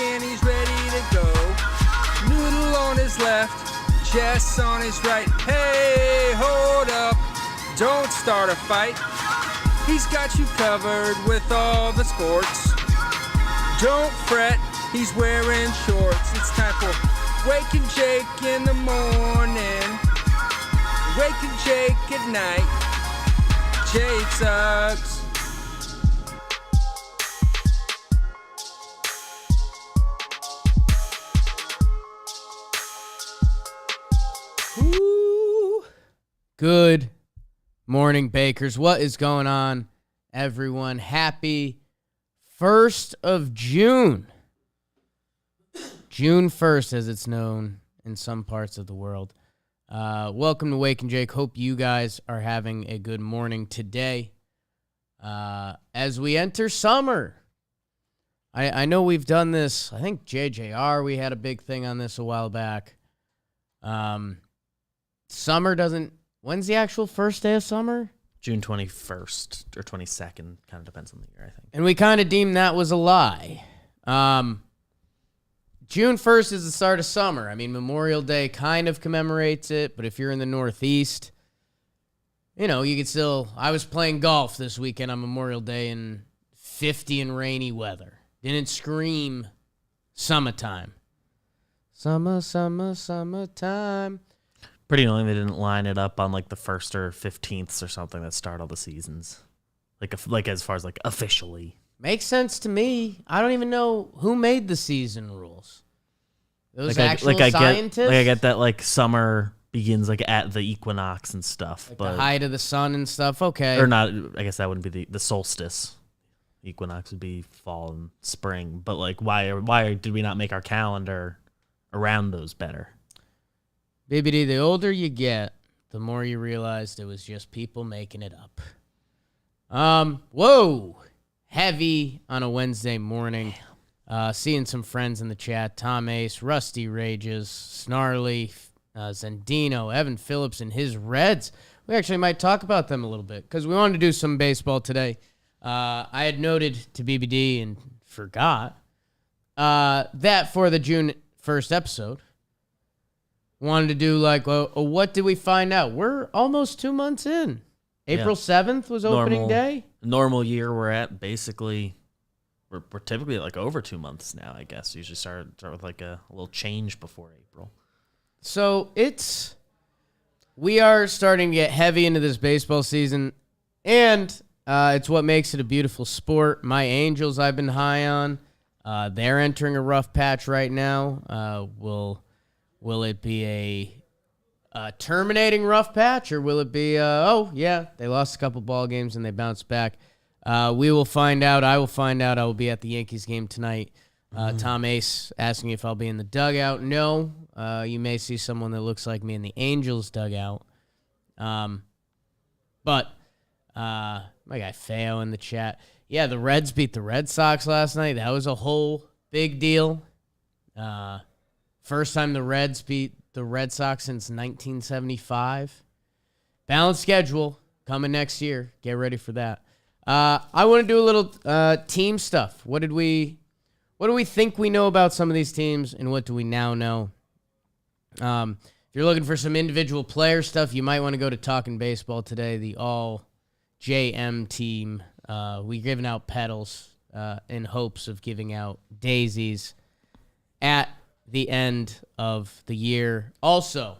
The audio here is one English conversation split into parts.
and he's ready to go. Noodle on his left, Jess on his right. Hey, hold up, don't start a fight. He's got you covered with all the sports. Don't fret, he's wearing shorts. It's time for Wake and Jake in the morning, Wake and Jake at night. Jake sucks. Ooh. Good morning, Bakers. What is going on, everyone? Happy 1st of June. June 1st, as it's known in some parts of the world. Welcome to Wake and Jake. Hope you guys are having a good morning today. As we enter summer, I know we've done this. I think JJR, we had a big thing on this a while back. Summer doesn't... When's the actual first day of summer? June 21st or 22nd. Kind of depends on the year, I think. And we kind of deemed that was a lie. June 1st is the start of summer. I mean, Memorial Day kind of commemorates it, but if you're in the Northeast, you know, you could still... I was playing golf this weekend on Memorial Day in 50 and rainy weather. Didn't scream summertime. Summertime. Pretty annoying they didn't line it up on like the 1st or 15th or something that start all the seasons. Like as far as like officially. Makes sense to me. I don't even know who made the season rules. Those actual scientists? I get that like summer begins like at the equinox and stuff. Like but the height of the sun and stuff, okay. Or not, I guess that wouldn't be the solstice. Equinox would be fall and spring. But like why did we not make our calendar around those better? BBD, the older you get, the more you realized it was just people making it up. Whoa. Heavy on a Wednesday morning. Seeing some friends in the chat. Tom Ace, Rusty Rages, Snarly, Zendino, Evan Phillips, and his Reds. We actually might talk about them a little bit because we wanted to do some baseball today. I had noted to BBD and forgot that for the June 1st episode, wanted to do like, what did we find out? We're almost 2 months in. April 7th was opening day. Normal year we're at, basically, we're typically like over 2 months now, I guess. Usually start with like a little change before April. So we are starting to get heavy into this baseball season, and it's what makes it a beautiful sport. My Angels I've been high on. They're entering a rough patch right now. Will it be a terminating rough patch, or will it be, they lost a couple ball games and they bounced back? We will find out. I will find out. I will be at the Yankees game tonight. Tom Ace asking if I'll be in the dugout. No. You may see someone that looks like me in the Angels dugout. But my guy Feo in the chat. Yeah, the Reds beat the Red Sox last night. That was a whole big deal. First time the Reds beat the Red Sox since 1975. Balanced schedule coming next year. Get ready for that. I want to do a little team stuff. What do we think we know about some of these teams, and what do we now know? If you're looking for some individual player stuff, you might want to go to Talking Baseball today, the all JM team. We're giving out pedals in hopes of giving out daisies at the end of the year. Also,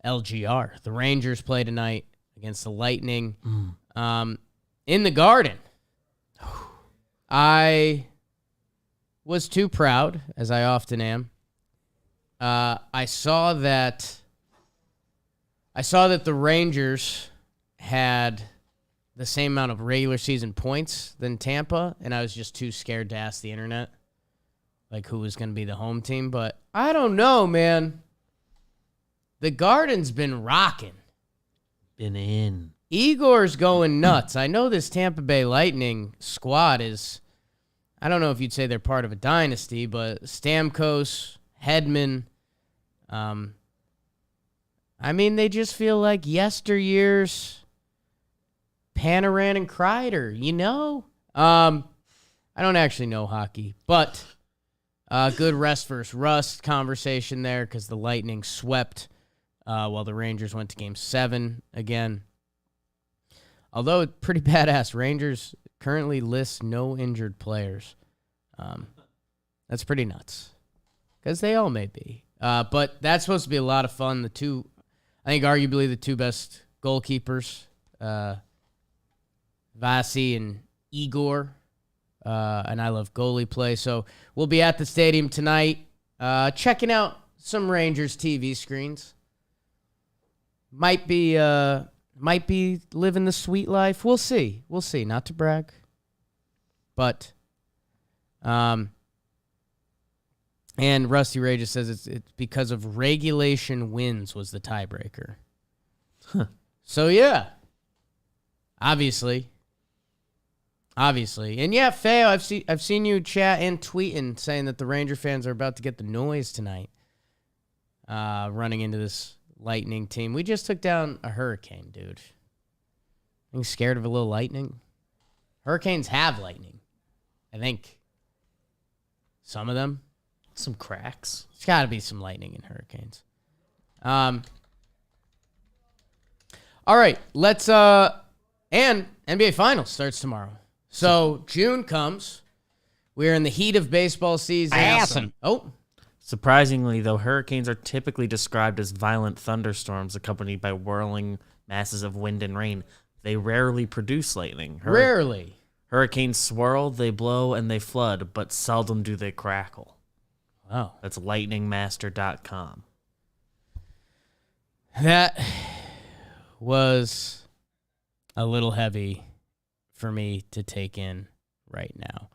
LGR. The Rangers play tonight against the Lightning in the Garden. I was too proud, as I often am. I saw that the Rangers had the same amount of regular season points than Tampa, and I was just too scared to ask the internet like who was going to be the home team. But I don't know, man. The Garden's been rocking. Been in. Igor's going nuts. I know this Tampa Bay Lightning squad is, I don't know if you'd say they're part of a dynasty, but Stamkos, Hedman, I mean, they just feel like yesteryear's Panarin and Kreider, you know? I I don't actually know hockey, but good rest versus rust conversation there because the Lightning swept while the Rangers went to Game 7 again. Although pretty badass, Rangers currently list no injured players. That's pretty nuts because they all may be. But that's supposed to be a lot of fun. I think arguably the two best goalkeepers, Vasi and Igor. And I love goalie play. So we'll be at the stadium tonight, checking out some Rangers TV screens. Might be living the sweet life. We'll see. Not to brag, but and Rusty Ray just says it's because of regulation wins was the tiebreaker. Huh. So yeah, obviously. And yeah, Feo, I've seen you chat and tweeting saying that the Ranger fans are about to get the noise tonight, running into this Lightning team. We just took down a hurricane, dude. Are you scared of a little lightning? Hurricanes have lightning, I think. Some of them. Some cracks. There's got to be some lightning in hurricanes. All right, let's and NBA Finals starts tomorrow. So June comes. We're in the heat of baseball season. Awesome. Oh. Surprisingly, though, hurricanes are typically described as violent thunderstorms accompanied by whirling masses of wind and rain. They rarely produce lightning. Rarely. Hurricanes swirl, they blow, and they flood, but seldom do they crackle. Wow. That's lightningmaster.com. That was a little heavy for me to take in right now.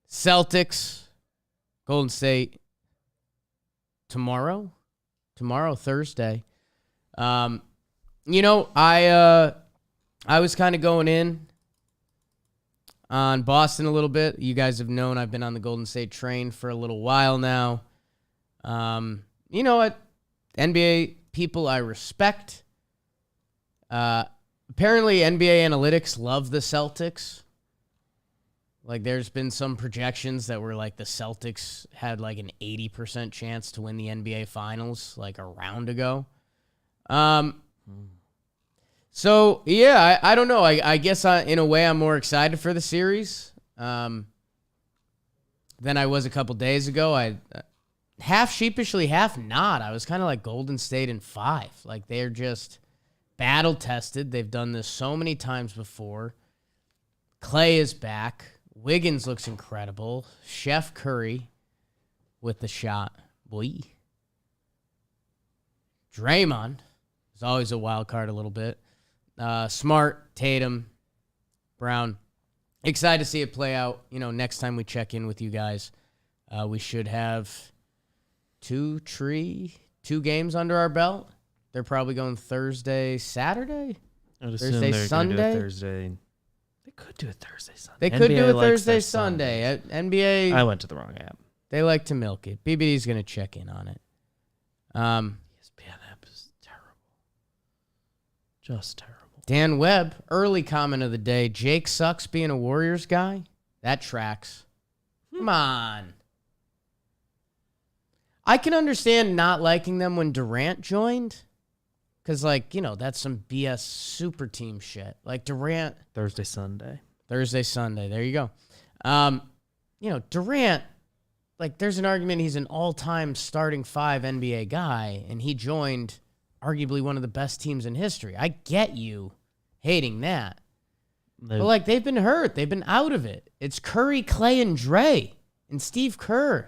Celtics, Golden State, tomorrow, Thursday. I was kind of going in on Boston a little bit. You guys have known I've been on the Golden State train for a little while now. You know what? NBA people I respect. Apparently, NBA analytics love the Celtics. Like, there's been some projections that were like the Celtics had like an 80% chance to win the NBA Finals like a round ago. So, yeah, I don't know. I guess in a way I'm more excited for the series than I was a couple days ago. I half sheepishly, half not. I was kind of like Golden State in 5. Like, they're just battle-tested. They've done this so many times before. Clay is back. Wiggins looks incredible. Chef Curry with the shot. Boy. Draymond is always a wild card a little bit. Smart, Tatum, Brown. Excited to see it play out. You know, next time we check in with you guys, we should have two games under our belt. They're probably going Thursday, Saturday? Thursday, Sunday? Thursday. They could do it Thursday, Sunday. They could do it likes Thursday, their Sunday. NBA, I went to the wrong app. they like to milk it. BBD's going to check in on it. ESPN app is terrible. Just terrible. Dan Webb, early comment of the day. Jake sucks being a Warriors guy. That tracks. Come on. I can understand not liking them when Durant joined. Because, like, you know, that's some BS super team shit. Like, Durant. Thursday, Sunday. There you go. Durant, like, there's an argument he's an all-time starting 5 NBA guy, and he joined arguably one of the best teams in history. I get you hating that. But, like, they've been hurt. They've been out of it. It's Curry, Clay, and Dre, and Steve Kerr.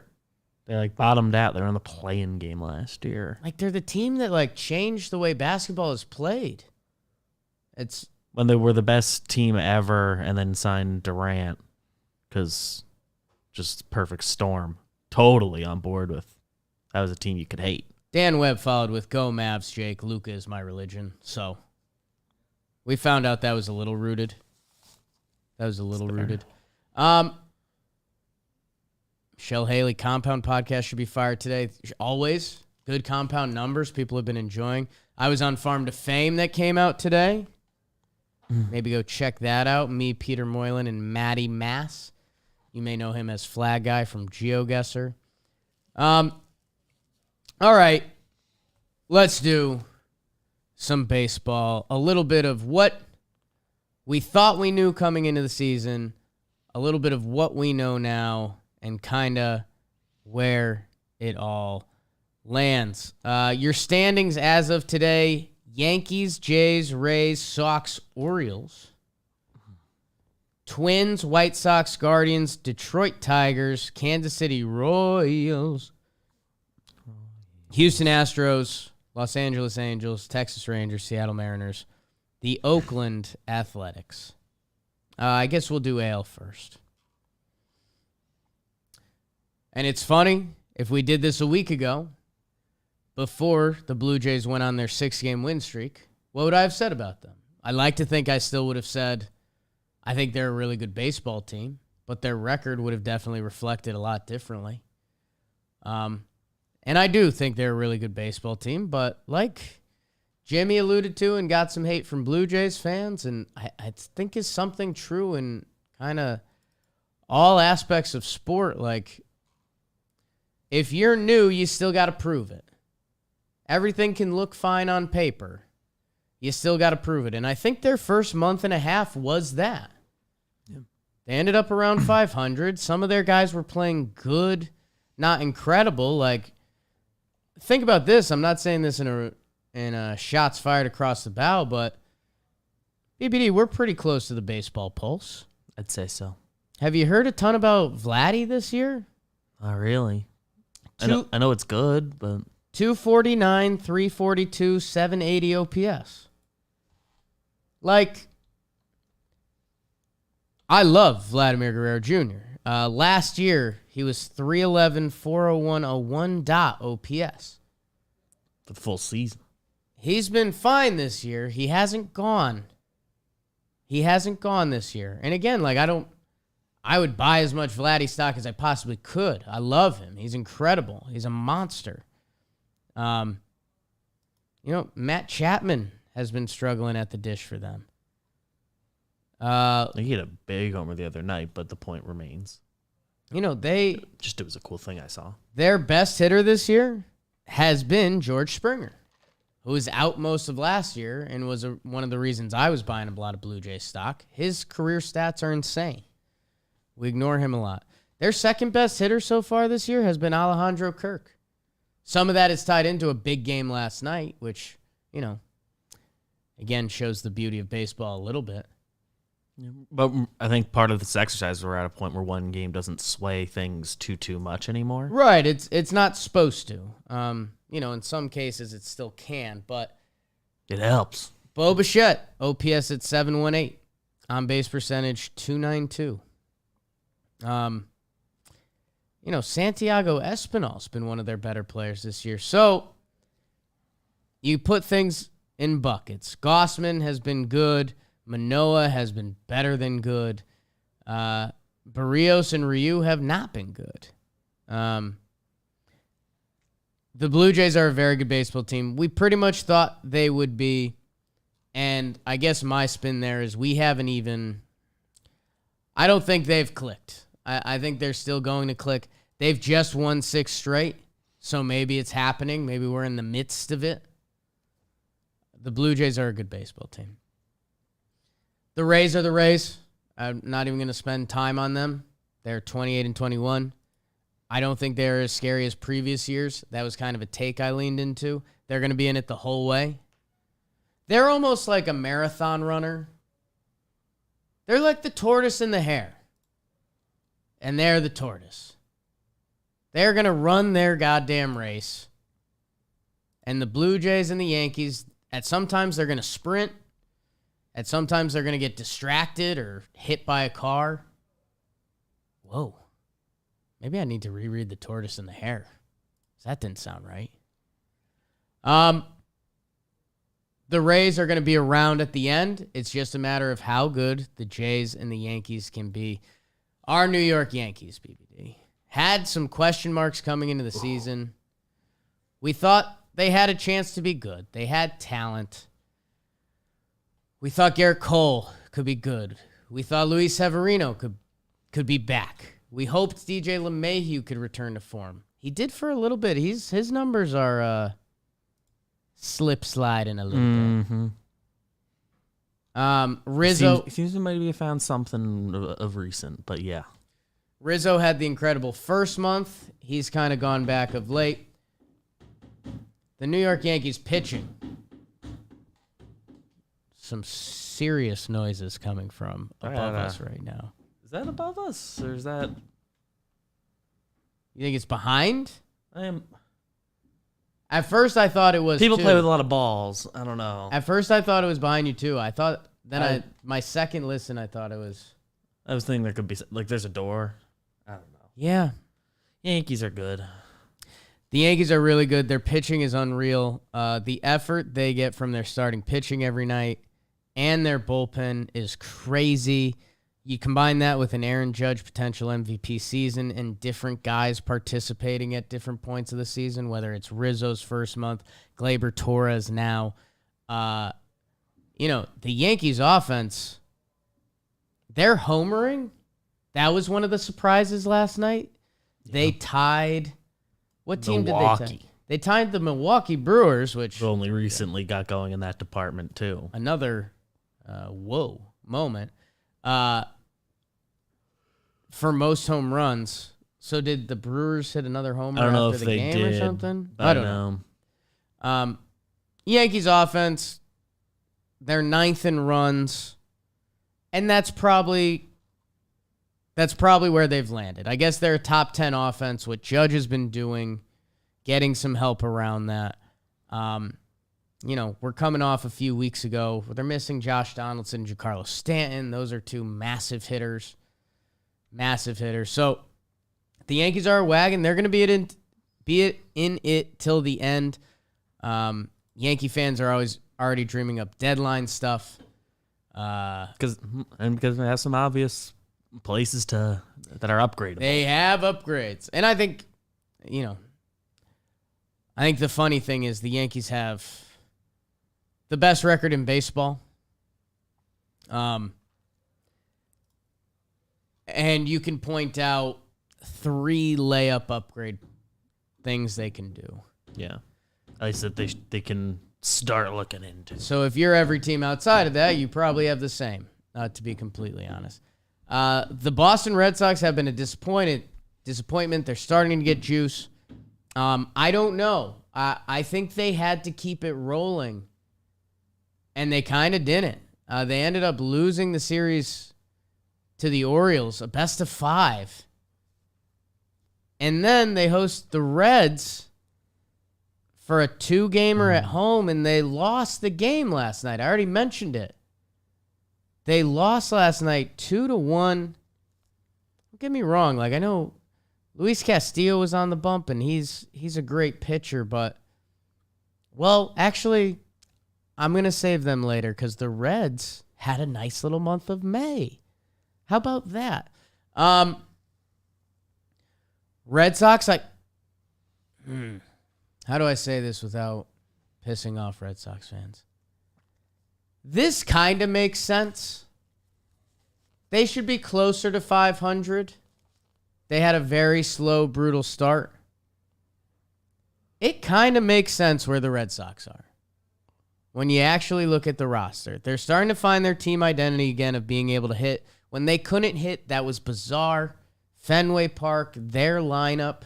They, like, bottomed out. They were in the play-in game last year. Like, they're the team that, like, changed the way basketball is played. It's when they were the best team ever and then signed Durant because just perfect storm. Totally on board with. That was a team you could hate. Dan Webb followed with Go Mavs, Jake. Luka is my religion. So we found out that was a little rooted. Michelle Haley, Compound Podcast should be fired today. Always good compound numbers people have been enjoying. I was on Farm to Fame that came out today. Maybe go check that out. Me, Peter Moylan, and Matty Mass. You may know him as Flag Guy from GeoGuessr. All right. Let's do some baseball. A little bit of what we thought we knew coming into the season, a little bit of what we know now, and kind of where it all lands. Your standings as of today: Yankees, Jays, Rays, Sox, Orioles, Twins, White Sox, Guardians, Detroit Tigers, Kansas City Royals, Houston Astros, Los Angeles Angels, Texas Rangers, Seattle Mariners, the Oakland Athletics. I guess we'll do AL first. And it's funny, if we did this a week ago, before the Blue Jays went on their 6-game win streak, what would I have said about them? I like to think I still would have said, I think they're a really good baseball team, but their record would have definitely reflected a lot differently. And I do think they're a really good baseball team, but like Jimmy alluded to and got some hate from Blue Jays fans, and I think is something true in kind of all aspects of sport. Like, if you're new, you still got to prove it. Everything can look fine on paper. You still got to prove it. And I think their first month and a half was that. Yeah. They ended up around 500. Some of their guys were playing good, not incredible. Like, think about this. I'm not saying this in a shots fired across the bow, but BBD, we're pretty close to the baseball pulse. I'd say so. Have you heard a ton about Vladdy this year? Not really. I know it's good, but 249, 342, 780 OPS. Like, I love Vladimir Guerrero Jr. Last year, he was 311, 401, a 1 dot OPS. For the full season. He's been fine this year. He hasn't gone. This year. And again, like, I would buy as much Vladdy stock as I possibly could. I love him. He's incredible. He's a monster. Matt Chapman has been struggling at the dish for them. He hit a big homer the other night, but the point remains. It was a cool thing I saw. Their best hitter this year has been George Springer, who was out most of last year and was one of the reasons I was buying a lot of Blue Jays stock. His career stats are insane. We ignore him a lot. Their second best hitter so far this year has been Alejandro Kirk. Some of that is tied into a big game last night, which, again, shows the beauty of baseball a little bit. But I think part of this exercise, we're at a point where one game doesn't sway things too much anymore. Right. It's not supposed to. In some cases it still can, but it helps. Bo Bichette, OPS at 718, on base percentage 292. Santiago Espinal's been one of their better players this year. So you put things in buckets. Gossman has been good. Manoah has been better than good. Barrios and Ryu have not been good. The Blue Jays are a very good baseball team. We pretty much thought they would be, and I guess my spin there is I don't think they've clicked. I think they're still going to click. They've just won 6 straight, so maybe it's happening. Maybe we're in the midst of it. The Blue Jays are a good baseball team. The Rays are the Rays. I'm not even going to spend time on them. They're 28-21. I don't think they're as scary as previous years. That was kind of a take I leaned into. They're going to be in it the whole way. They're almost like a marathon runner. They're like the tortoise and the hare. And they're the tortoise. They're going to run their goddamn race. And the Blue Jays and the Yankees, at sometimes they're going to sprint. At sometimes they're going to get distracted or hit by a car. Whoa. Maybe I need to reread The Tortoise and the Hare. That didn't sound right. The Rays are going to be around at the end. It's just a matter of how good the Jays and the Yankees can be. Our New York Yankees, BBD, had some question marks coming into the season. We thought they had a chance to be good. They had talent. We thought Garrett Cole could be good. We thought Luis Severino could be back. We hoped DJ LeMahieu could return to form. He did for a little bit. His numbers are slip sliding a little bit. Rizzo seems to maybe have found something of recent, but yeah. Rizzo had the incredible first month. He's kind of gone back of late. The New York Yankees pitching. Some serious noises coming from above us right now. Is that above us, or is that? You think it's behind? I am. At first, I thought it was. People too. play with a lot of balls. I don't know. At first, I thought it was behind you too. I thought my second listen, I thought it was. I was thinking there could be like there's a door. I don't know. Yeah, Yankees are good. the Yankees are really good. Their pitching is unreal. The effort they get from their starting pitching every night and their bullpen is crazy. You combine that with an Aaron Judge potential MVP season and different guys participating at different points of the season, whether it's Rizzo's first month, Gleyber Torres now. The Yankees offense, they're homering. That was one of the surprises last night. Yeah. They tied. What team Milwaukee. did they tie? They tied the Milwaukee Brewers, which only recently got going in that department too. Another whoa moment. For most home runs. So did the Brewers hit another home run after the game or something? I don't know. Yankees offense, they're 9th in runs, and that's probably where they've landed. I guess they're a top 10 offense, what Judge has been doing, getting some help around that. We're coming off a few weeks ago where they're missing Josh Donaldson and Giancarlo Stanton. Those are two massive hitters. So the Yankees are a wagon. They're going to be in it till the end. Yankee fans are always already dreaming up deadline stuff. Because they have some obvious places that are upgradable. They have upgrades. And I think, the funny thing is the Yankees have the best record in baseball. And you can point out 3 layup upgrade things they can do. Yeah. At least that they can start looking into. So if you're every team outside of that, you probably have the same, to be completely honest. The Boston Red Sox have been a disappointment. They're starting to get juice. I don't know. I think they had to keep it rolling, and they kind of didn't. They ended up losing the series to the Orioles, a best of 5. And then they host the Reds for a 2-gamer at home, and they lost the game last night. I already mentioned it. They lost last night 2-1. Don't get me wrong. I know Luis Castillo was on the bump, and he's a great pitcher, but, actually, I'm going to save them later because the Reds had a nice little month of May. How about that? Red Sox, how do I say this without pissing off Red Sox fans? This kind of makes sense. They should be closer to 500. They had a very slow, brutal start. It kind of makes sense where the Red Sox are. When you actually look at the roster, they're starting to find their team identity again of being able to hit. When they couldn't hit, that was bizarre. Fenway Park, their lineup,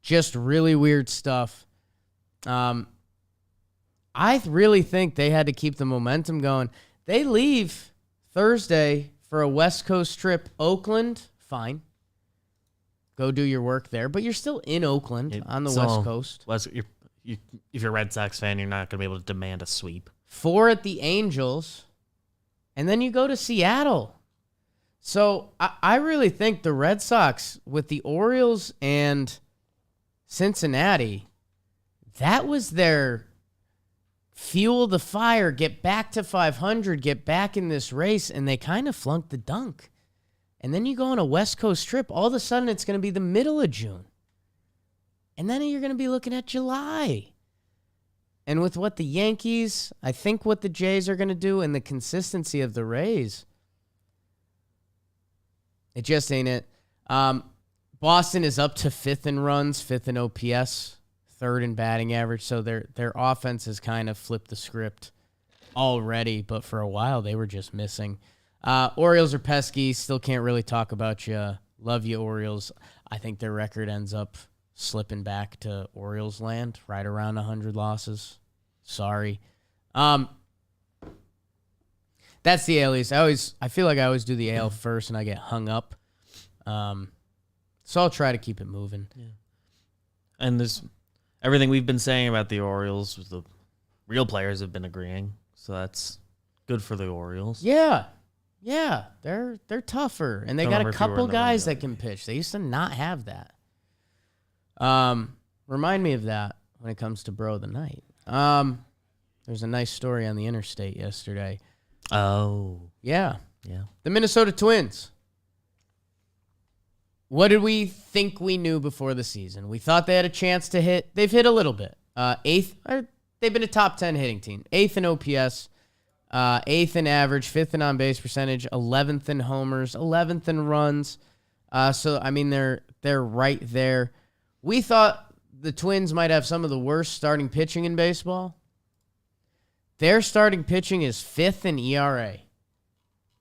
just really weird stuff. I really think they had to keep the momentum going. They leave Thursday for a West Coast trip. Oakland, fine. Go do your work there, but you're still in Oakland on the West Coast. If you're a Red Sox fan, you're not going to be able to demand a sweep. 4 at the Angels, and then you go to Seattle. So I really think the Red Sox, with the Orioles and Cincinnati, that was their fuel the fire, get back to 500, get back in this race, and they kind of flunked the dunk. And then you go on a West Coast trip, all of a sudden it's going to be the middle of June. And then you're going to be looking at July. And with what the Yankees, I think what the Jays are going to do, and the consistency of the Rays, it just ain't it. Boston is up to 5th in runs, 5th in OPS, 3rd in batting average. So their offense has kind of flipped the script already, but for a while they were just missing. Orioles are pesky. Still can't really talk about you. Love you, Orioles. I think their record ends up slipping back to Orioles land, right around 100 losses. Sorry. That's the AL East. I feel like I always do the AL first and I get hung up. So I'll try to keep it moving. Yeah. And there's everything we've been saying about the Orioles, the real players have been agreeing. So that's good for the Orioles. Yeah. Yeah. They're tougher. And they Don't got remember a if you were couple in the guys window. that can pitch. They used to not have that. Remind me of that when it comes to Bro of the Night. There's a nice story on the interstate yesterday. Oh. Yeah. Yeah. The Minnesota Twins. What did we think we knew before the season? We thought they had a chance to hit. They've hit a little bit. 8th. They've been a top 10 hitting team. 8th in OPS. 8th in average. 5th in on-base percentage. 11th in homers. 11th in runs. So, I mean, they're right there. We thought the Twins might have some of the worst starting pitching in baseball. Their starting pitching is 5th in ERA.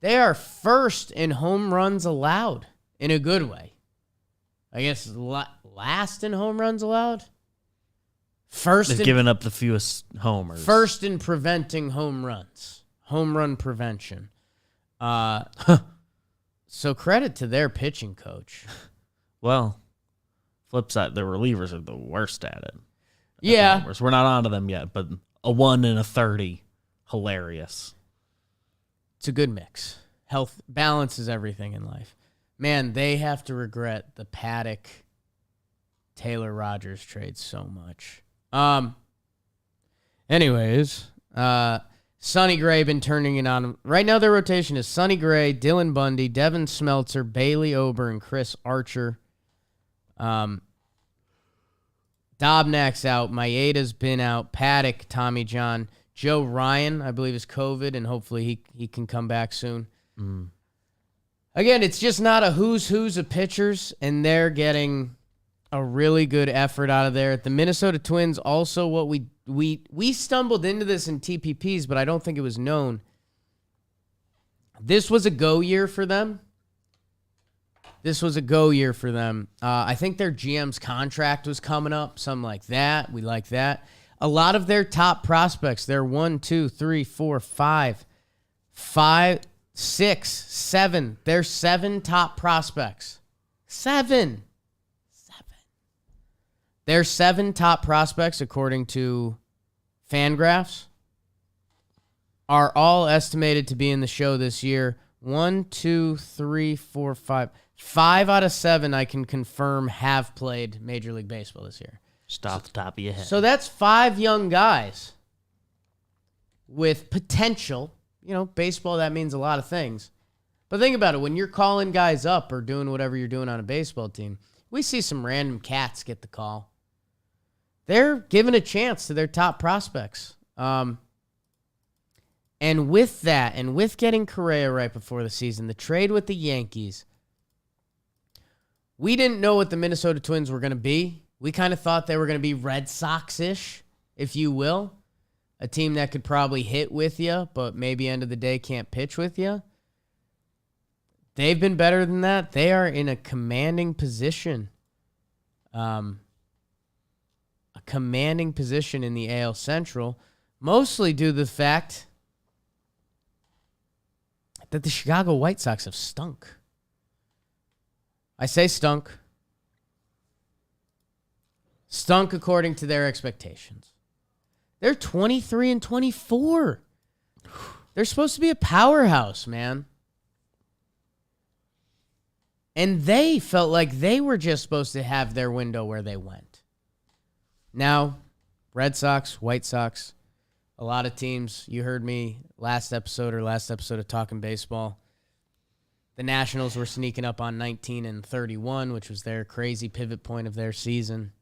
They are 1st in home runs allowed in a good way. I guess last in home runs allowed. They've given up the fewest homers. 1st in preventing home runs. Home run prevention. So credit to their pitching coach. Well, flip side, the relievers are the worst at it. Yeah. Homers. We're not onto them yet, but a 1 in a 30, hilarious. It's a good mix. Health balance is everything in life. Man, they have to regret the Paddock Taylor Rogers trade so much. Anyways, Sonny Gray been turning it on. Right now their rotation is Sonny Gray, Dylan Bundy, Devin Smeltzer, Bailey Ober, and Chris Archer. Dobnak's out. Maeda's been out. Paddock, Tommy John. Joe Ryan, I believe, is COVID, and hopefully he can come back soon. Again, it's just not a who's of pitchers, and they're getting a really good effort out of there. The Minnesota Twins, also what we stumbled into this in TPPs, but I don't think it was known. This was a go year for them. I think their GM's contract was coming up, something like that. We like that. A lot of their top prospects, they're 1, 2, 3, 4, 5, 6, 7. There's 7 top prospects. 7. There's 7 top prospects, according to Fangraphs, are all estimated to be in the show this year. 1, 2, 3, 4, 5. 5 out of 7 I can confirm have played Major League Baseball this year. Just off the top of your head. So that's 5 young guys with potential. You know, baseball, that means a lot of things. But think about it. When you're calling guys up or doing whatever you're doing on a baseball team, we see some random cats get the call. They're giving a chance to their top prospects. And with that, and with getting Correa right before the season, the trade with the Yankees, we didn't know what the Minnesota Twins were going to be. We kind of thought they were going to be Red Sox-ish, if you will. A team that could probably hit with you, but maybe end of the day can't pitch with you. They've been better than that. They are in a commanding position. A commanding position in the AL Central, mostly due to the fact that the Chicago White Sox have stunk. I say stunk. Stunk according to their expectations. They're 23-24. They're supposed to be a powerhouse, man. And they felt like they were just supposed to have their window where they went. Now, Red Sox, White Sox, a lot of teams. You heard me last episode of Talking Baseball. The Nationals were sneaking up on 19-31, which was their crazy pivot point of their season.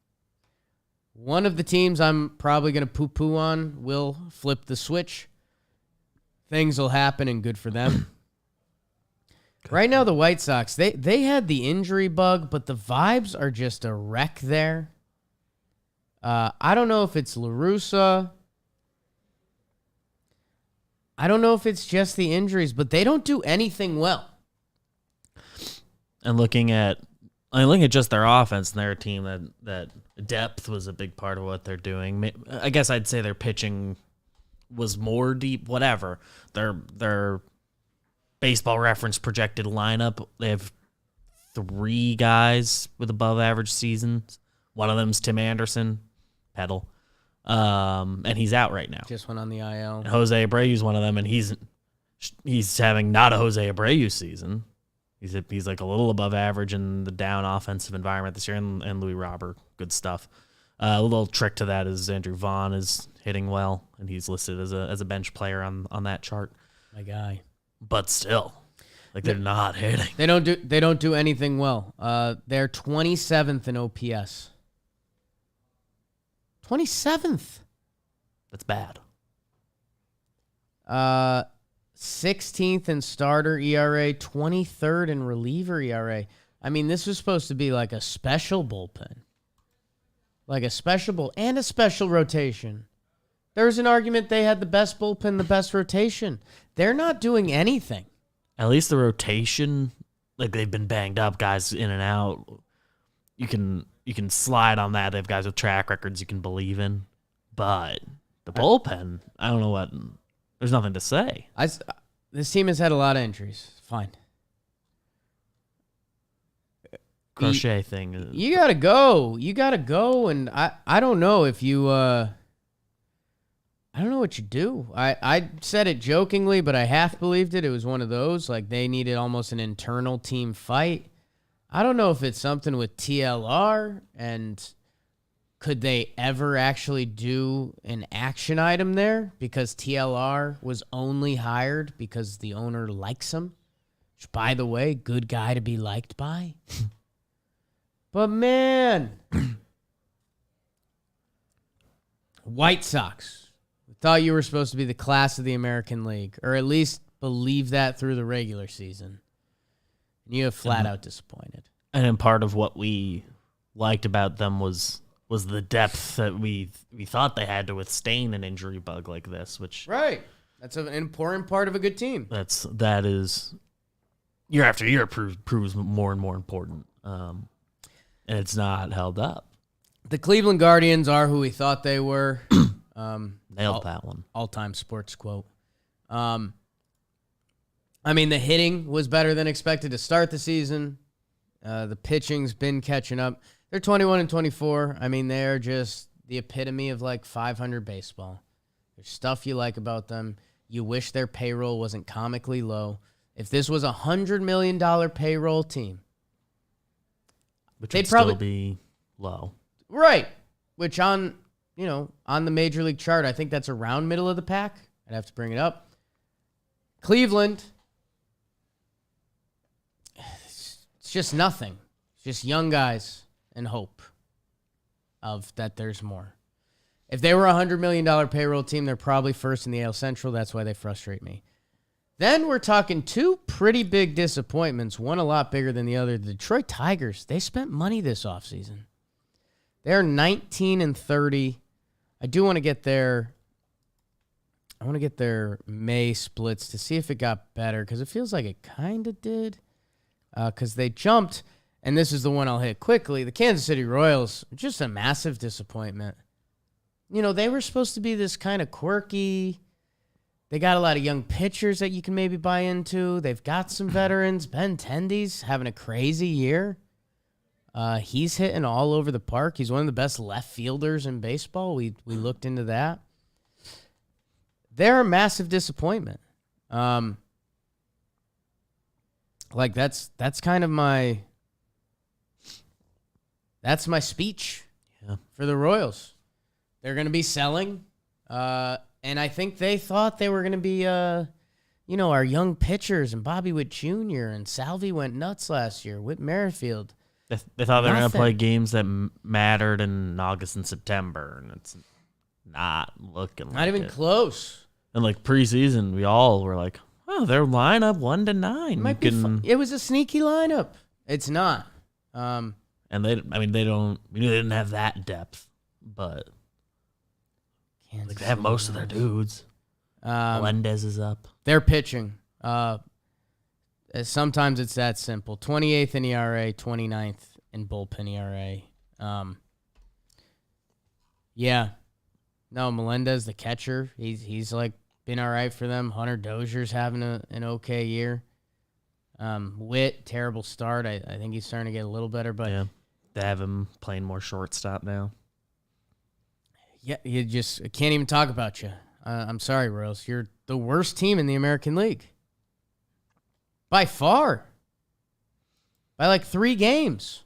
One of the teams I'm probably going to poo-poo on will flip the switch. Things will happen, and good for them. Right now, the White Sox, they had the injury bug, but the vibes are just a wreck there. I don't know if it's La Russa. I don't know if it's just the injuries, but they don't do anything well. And looking at just their offense and their team, that depth was a big part of what they're doing. I guess I'd say their pitching was more deep, whatever. Their Baseball Reference projected lineup, they have 3 guys with above average seasons. One of them's Tim Anderson, pedal, and he's out right now. Just went on the IL. And Jose Abreu's one of them, and he's having not a Jose Abreu season. He's like a little above average in the down offensive environment this year, and Louis Robert, good stuff. A little trick to that is Andrew Vaughn is hitting well, and he's listed as a bench player on that chart. My guy. But still, like they're not hitting. They don't do anything well. They're 27th in OPS. 27th. That's bad. 16th in starter ERA, 23rd in reliever ERA. I mean, this was supposed to be like a special bullpen. Like a special and a special rotation. There's an argument they had the best bullpen, the best rotation. They're not doing anything. At least the rotation, like they've been banged up, guys in and out. You can slide on that. They have guys with track records you can believe in. But the bullpen, I don't know what. There's nothing to say. This team has had a lot of injuries. Fine. Crochet thing. You gotta go. You gotta go, and I don't know if you. I don't know what you do. I said it jokingly, but I half believed it. It was one of those, like they needed almost an internal team fight. I don't know if it's something with TLR, and could they ever actually do an action item there? Because TLR was only hired because the owner likes him. Which, by the way, good guy to be liked by. But man, White Sox. Thought you were supposed to be the class of the American League, or at least believe that through the regular season. And you have flat out disappointed. And then part of what we liked about them was the depth that we thought they had to withstand an injury bug like this, which right. That's an important part of a good team. That is year after year proves more and more important. And it's not held up. The Cleveland Guardians are who we thought they were. Nailed that one. All-time sports quote. I mean, the hitting was better than expected to start the season. The pitching's been catching up. They're 21-24. I mean, they're just the epitome of like 500 baseball. There's stuff you like about them. You wish their payroll wasn't comically low. If this was a $100 million payroll team, which would still be low. Right. Which on the Major League chart, I think that's around middle of the pack. I'd have to bring it up. Cleveland, it's just nothing. It's just young guys and hope of that there's more. If they were a $100 million payroll team, they're probably first in the AL Central. That's why they frustrate me. Then we're talking 2 pretty big disappointments, one a lot bigger than the other. The Detroit Tigers, they spent money this offseason. They're 19-30. I do want to get their May splits to see if it got better, because it feels like it kind of did. Because they jumped, and this is the one I'll hit quickly. The Kansas City Royals, just a massive disappointment. They were supposed to be this kind of quirky. They got a lot of young pitchers that you can maybe buy into. They've got some veterans. Ben Tendy's having a crazy year. He's hitting all over the park. He's one of the best left fielders in baseball. We looked into that. They're a massive disappointment. That's kind of my speech for the Royals. They're going to be selling, and I think they thought they were going to be, our young pitchers and Bobby Witt Jr. and Salvi went nuts last year. Whit Merrifield. They thought they were going to Nothing. play games that mattered in August and September, and it's not looking like Not even it. close. And like preseason, we all were like, "Oh, their lineup 1-9." It might be fun. It was a sneaky lineup. It's not. And they knew they didn't have that depth, but like they have most of their dudes. Melendez is up. They're pitching. Sometimes it's that simple. 28th in ERA, 29th in bullpen ERA. Yeah. No, Melendez, the catcher, he's like been all right for them. Hunter Dozier's having an okay year. Witt, terrible start. I think he's starting to get a little better, but Yeah. They have him playing more shortstop now. yeah, you just I can't even talk about you. I'm sorry, Royals. You're the worst team in the American League. By far. By like 3 games.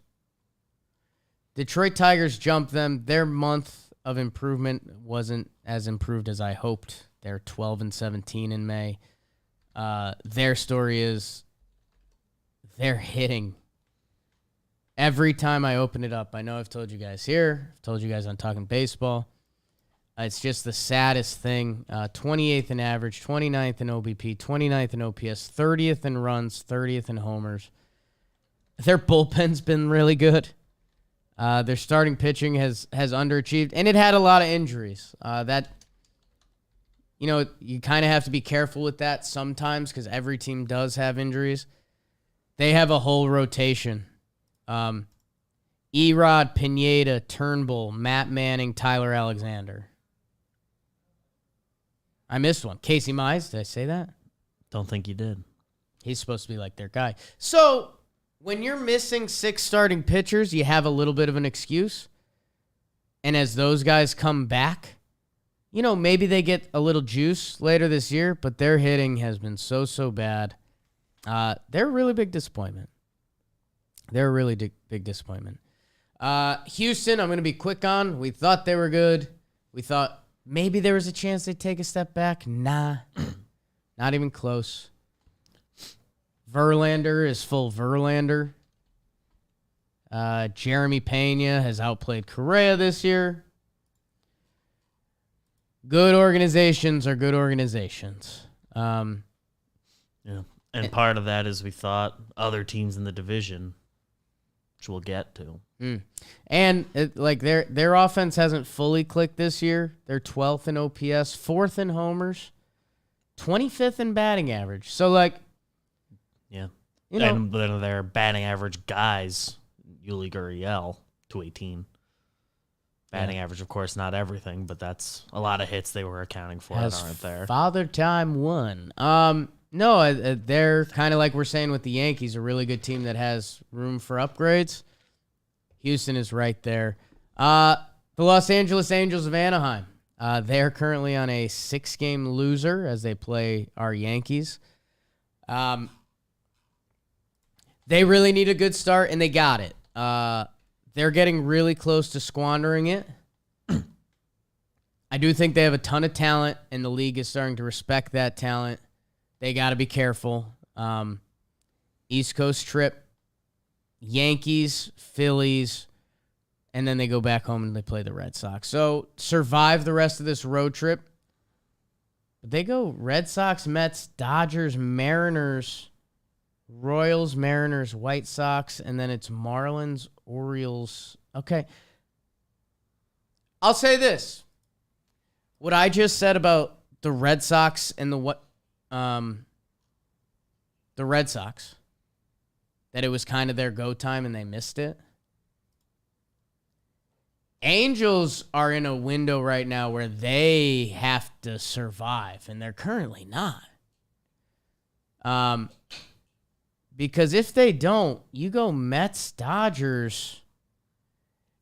Detroit Tigers jumped them. Their month of improvement wasn't as improved as I hoped. They're 12-17 in May. Their story is they're hitting. Every time I open it up, I know I've told you guys here, I've told you guys on Talking Baseball. It's just the saddest thing. 28th in average, 29th in OBP, 29th in OPS, 30th in runs, 30th in homers. Their bullpen's been really good. Their starting pitching has underachieved, and it had a lot of injuries. You kind of have to be careful with that sometimes because every team does have injuries. They have a whole rotation. Erod, Pineda, Turnbull, Matt Manning, Tyler Alexander. I missed one. Casey Mize, did I say that? Don't think you did. He's supposed to be like their guy. So when you're missing 6 starting pitchers, you have a little bit of an excuse. And as those guys come back, maybe they get a little juice later this year, but their hitting has been so bad. They're a really big disappointment. They're a really big disappointment. Houston, I'm going to be quick on. We thought they were good. We thought maybe there was a chance they'd take a step back. Nah, not even close. Verlander is full Verlander. Jeremy Pena has outplayed Correa this year. Good organizations are good organizations. Yeah. And part of that is we thought other teams in the division, which we'll get to. And their offense hasn't fully clicked this year. They're 12th in OPS, 4th in homers, 25th in batting average. So yeah. And then their batting average guys, Yuli Gurriel, 218. Batting average, of course, not everything, but that's a lot of hits they were accounting for that aren't there. Father Time won. No, they're kind of like we're saying with the Yankees, a really good team that has room for upgrades. Houston is right there. The Los Angeles Angels of Anaheim. They're currently on a 6-game loser as they play our Yankees. They really need a good start, and they got it. They're getting really close to squandering it. I do think they have a ton of talent, and the league is starting to respect that talent. They got to be careful. East Coast trip, Yankees, Phillies, and then they go back home and they play the Red Sox. So survive the rest of this road trip. But they go Red Sox, Mets, Dodgers, Mariners, Royals, Mariners, White Sox, and then it's Marlins, Orioles. Okay. I'll say this. What I just said about the Red Sox and the Red Sox, that it was kind of their go time and they missed it. Angels are in a window right now where they have to survive, and they're currently not. Because if they don't, you go Mets, Dodgers,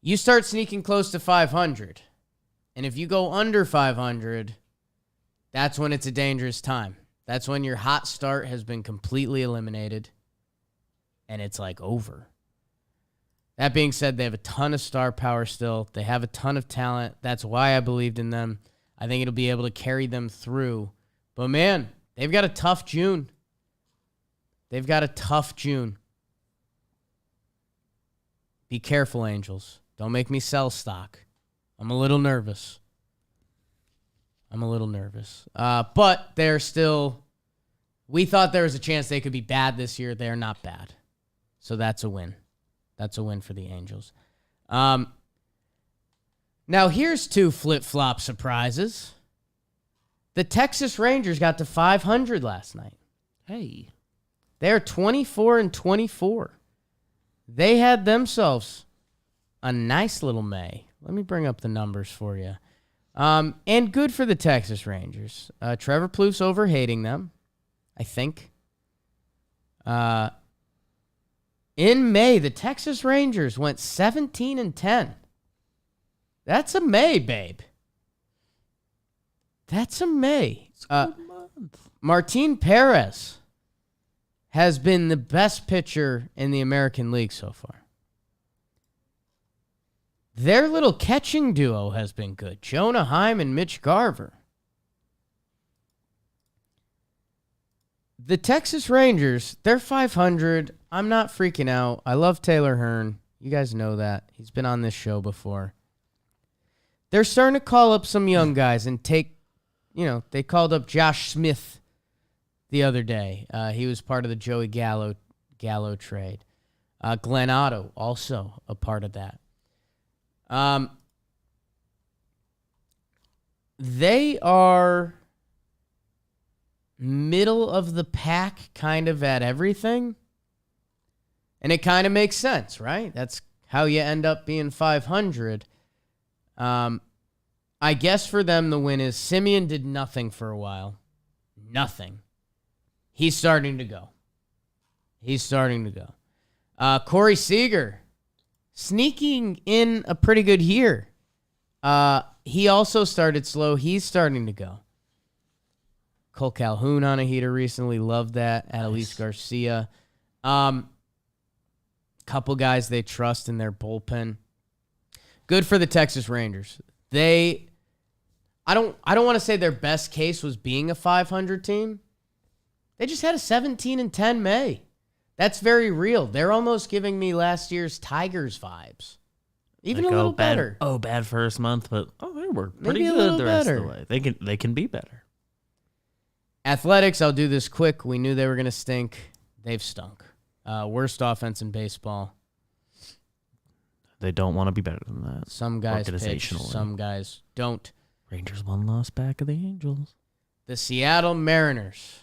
you start sneaking close to 500. And if you go under 500, that's when it's a dangerous time. That's when your hot start has been completely eliminated, and it's like over. That being said, they have a ton of star power still. They have a ton of talent. That's why I believed in them. I think it'll be able to carry them through. But, man, they've got a tough June. Be careful, Angels. Don't make me sell stock. I'm a little nervous. But they're still... We thought there was a chance they could be bad this year. They're not bad. So that's a win. That's a win for the Angels. Now, here's 2 flip-flop surprises. The Texas Rangers got to 500 last night. Hey. They're 24-24. They had themselves a nice little May. Let me bring up the numbers for you. And good for the Texas Rangers. Trevor Plouffe's overhating them, I think. In May, the Texas Rangers went 17-10. That's a May, babe. That's a May. Martin Perez has been the best pitcher in the American League so far. Their little catching duo has been good. Jonah Heim and Mitch Garver. The Texas Rangers, they're 500. I'm not freaking out. I love Taylor Hearn. You guys know that. He's been on this show before. They're starting to call up some young guys and take, they called up Josh Smith the other day. He was part of the Joey Gallo trade. Glenn Otto, also a part of that. They are middle of the pack kind of at everything. And it kind of makes sense, right? That's how you end up being 500. I guess for them the win is Simeon did nothing for a while. Nothing. He's starting to go. Corey Seager sneaking in a pretty good year. He also started slow. He's starting to go. Cole Calhoun on a heater recently. Loved that. Adolis Garcia. Couple guys they trust in their bullpen. Good for the Texas Rangers. I don't want to say their best case was being a 500 team. They just had a 17-10 May. That's very real. They're almost giving me last year's Tigers vibes. Even a little better. Bad first month, but they were pretty Maybe a good little the rest better. of the way. They can be better. Athletics, I'll do this quick. We knew they were going to stink. They've stunk. Worst offense in baseball. They don't want to be better than that. Some guys pitch, Organizationally. some guys don't. Rangers 1 loss back of the Angels. The Seattle Mariners.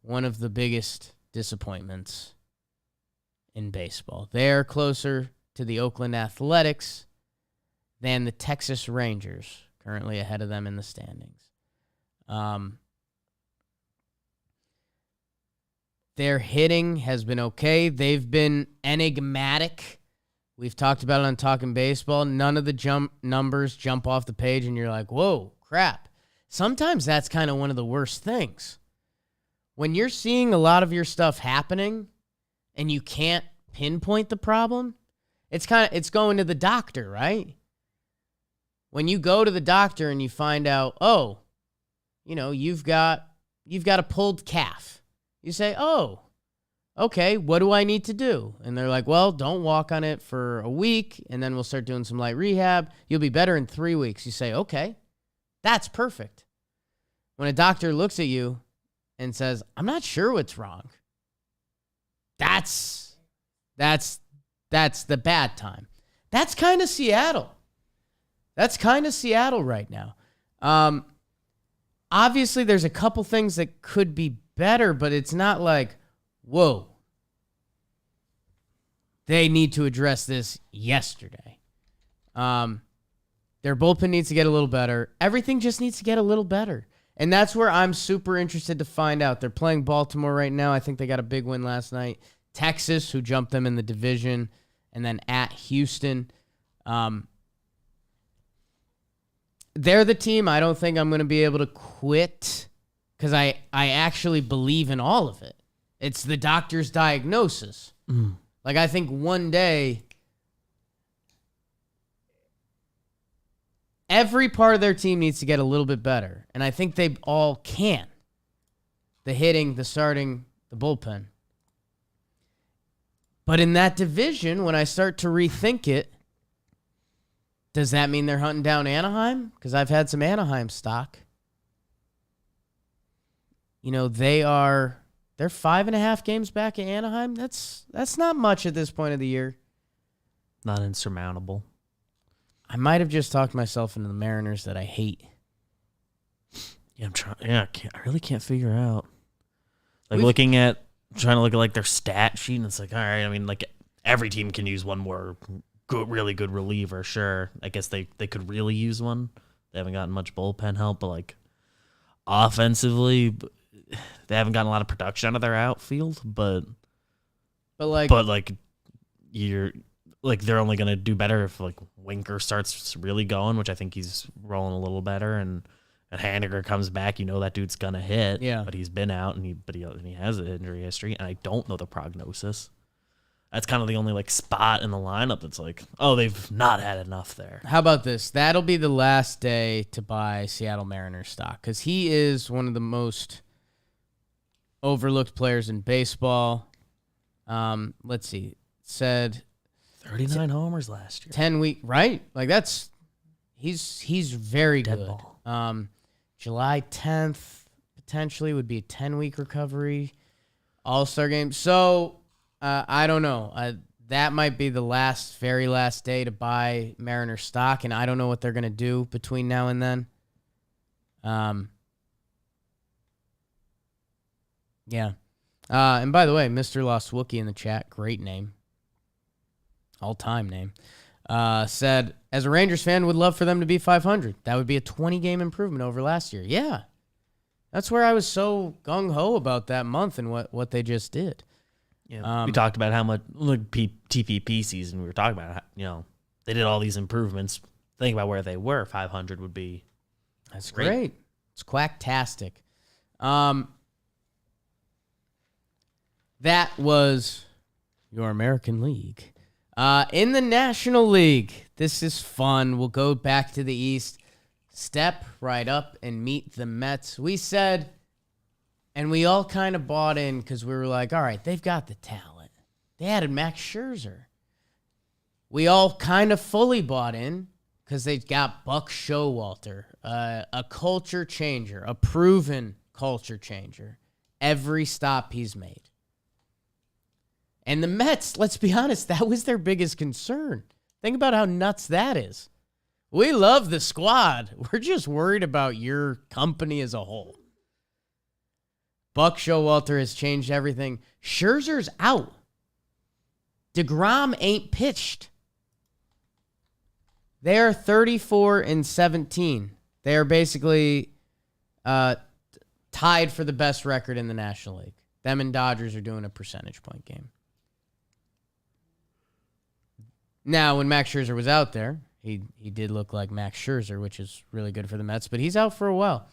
One of the biggest disappointments in baseball. They're closer to the Oakland Athletics than the Texas Rangers, currently ahead of them in the standings. Their hitting has been okay. They've been enigmatic. We've talked about it on Talking Baseball. None of the numbers jump off the page and you're like, whoa, crap. Sometimes that's kind of one of the worst things. When you're seeing a lot of your stuff happening and you can't pinpoint the problem, it's going to the doctor, right? When you go to the doctor and you find out, you've got a pulled calf. You say, oh, okay, what do I need to do? And they're like, well, don't walk on it for a week, and then we'll start doing some light rehab. You'll be better in 3 weeks. You say, okay, that's perfect. When a doctor looks at you and says, I'm not sure what's wrong, that's the bad time. That's kind of Seattle. That's kind of Seattle right now. Obviously, there's a couple things that could be better, but it's not like, whoa, they need to address this yesterday. Their bullpen needs to get a little better. Everything just needs to get a little better. And that's where I'm super interested to find out. They're playing Baltimore right now. I think they got a big win last night. Texas, who jumped them in the division, and then at Houston. They're the team I don't think I'm going to be able to quit because I actually believe in all of it. It's the doctor's diagnosis. Like, I think one day, every part of their team needs to get a little bit better. And I think they all can. The hitting, the starting, the bullpen. But in that division, when I start to rethink it, does that mean they're hunting down Anaheim? Because I've had some Anaheim stock. They're 5.5 games back at Anaheim. That's not much at this point of the year. Not insurmountable. I might have just talked myself into the Mariners that I hate. Yeah, I'm trying. Yeah, I really can't figure out. Trying to look at like their stat sheet, and it's like, all right. I mean, like every team can use one more really good reliever. Sure, I guess they could really use one. They haven't gotten much bullpen help, but like offensively, they haven't gotten a lot of production out of their outfield. But you're like they're only gonna do better if like Winker starts really going, which I think he's rolling a little better, and Haniger comes back. That dude's gonna hit. Yeah. But he's been out, and he has an injury history, and I don't know the prognosis. That's kind of the only like spot in the lineup that's like, oh, they've not had enough there. How about this? That'll be the last day to buy Seattle Mariners stock because he is one of the most overlooked players in baseball. Let's see. Said 39 homers last year. 10-week, right? Like he's very Dead good. ball. July 10th potentially would be a 10-week recovery. All-Star game. So I don't know. That might be the very last day to buy Mariner stock, and I don't know what they're going to do between now and then. Yeah. And by the way, Mr. Lost Wookie in the chat, great name. All-time name. Said, as a Rangers fan, would love for them to be 500. That would be a 20-game improvement over last year. Yeah. That's where I was so gung-ho about that month and what they just did. Yeah, we talked about how much like TPP season. We were talking about they did all these improvements. Think about where they were. 500 would be. That's great. It's quacktastic. That was your American League. In the National League, this is fun. We'll go back to the East, step right up and meet the Mets. We said, and we all kind of bought in because we were like, all right, they've got the talent. They added Max Scherzer. We all kind of fully bought in because they got Buck Showalter, a culture changer, a proven culture changer. Every stop he's made. And the Mets, let's be honest, that was their biggest concern. Think about how nuts that is. We love the squad. We're just worried about your company as a whole. Buck Showalter has changed everything. Scherzer's out. DeGrom ain't pitched. They are 34-17. They are basically tied for the best record in the National League. Them and Dodgers are doing a percentage point game. Now, when Max Scherzer was out there, he did look like Max Scherzer, which is really good for the Mets, but he's out for a while.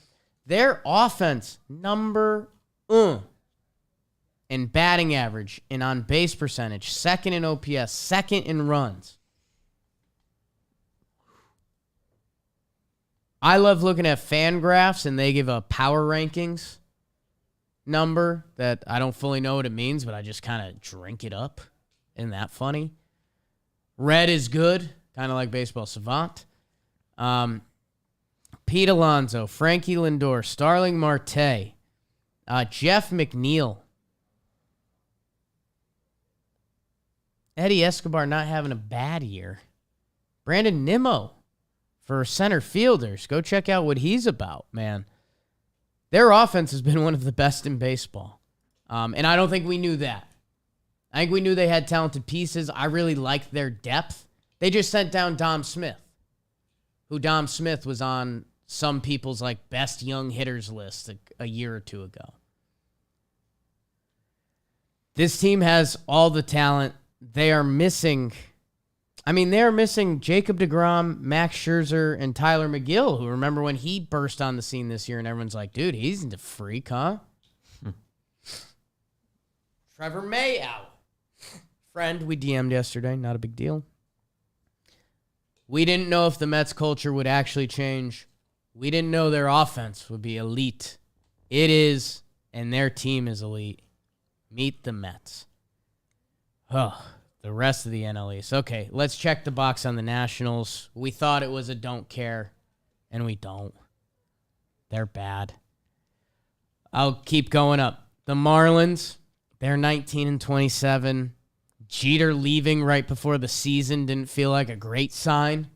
Their offense, number in batting average and on base percentage, second in OPS, second in runs. I love looking at fan graphs, and they give a power rankings number that I don't fully know what it means, but I just kind of drink it up. Isn't that funny? Red is good, kind of like Baseball Savant. Pete Alonso, Frankie Lindor, Starling Marte, Jeff McNeil. Eddie Escobar not having a bad year. Brandon Nimmo for center fielders. Go check out what he's about, man. Their offense has been one of the best in baseball. And I don't think we knew that. I think we knew they had talented pieces. I really liked their depth. They just sent down Dom Smith, who Dom Smith was on some people's like best young hitters list a year or two ago. This team has all the talent. They are missing Jacob deGrom, Max Scherzer, and Tyler McGill, who remember when he burst on the scene this year and everyone's like, dude, he's a freak, huh? Trevor May out. Friend, we DM'd yesterday. Not a big deal. We didn't know if the Mets culture would actually change. We didn't know their offense would be elite. It is, and their team is elite. Meet the Mets. Oh, the rest of the NL East. Okay, let's check the box on the Nationals. We thought it was a don't care, and we don't. They're bad. I'll keep going up. The Marlins, they're 19-27. Jeter leaving right before the season didn't feel like a great sign.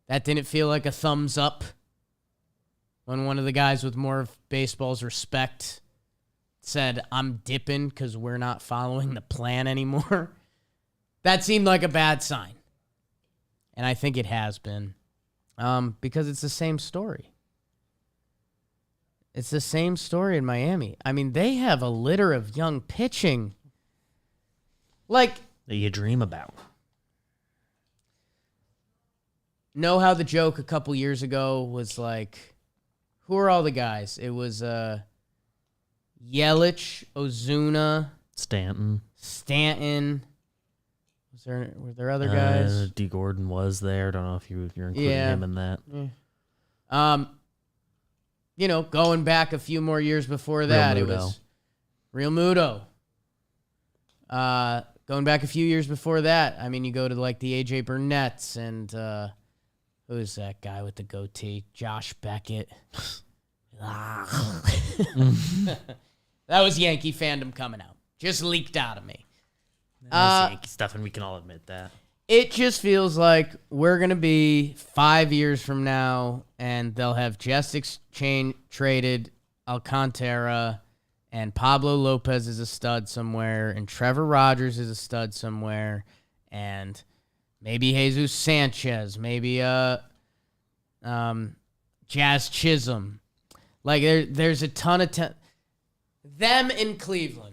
That didn't feel like a thumbs up when one of the guys with more of baseball's respect said, I'm dipping because we're not following the plan anymore. That seemed like a bad sign. And I think it has been because it's the same story. It's the same story in Miami. I mean, they have a litter of young pitching. Like, that you dream about. Know how the joke a couple years ago was like, who are all the guys? It was Yelich, Ozuna, Stanton. Were there other guys? D. Gordon was there. Don't know if you're including him in that. Yeah. Going back a few more years before that, it was Real Muto. Going back a few years before that, I mean, you go to like the A.J. Burnett's and who's that guy with the goatee? Josh Beckett. That was Yankee fandom coming out. Just leaked out of me. Yankee stuff, and we can all admit that. It just feels like we're going to be 5 years from now, and they'll have just traded Alcantara, and Pablo Lopez is a stud somewhere, and Trevor Rogers is a stud somewhere, and maybe Jesus Sanchez, maybe Jazz Chisholm. Like, there's a ton of them in Cleveland.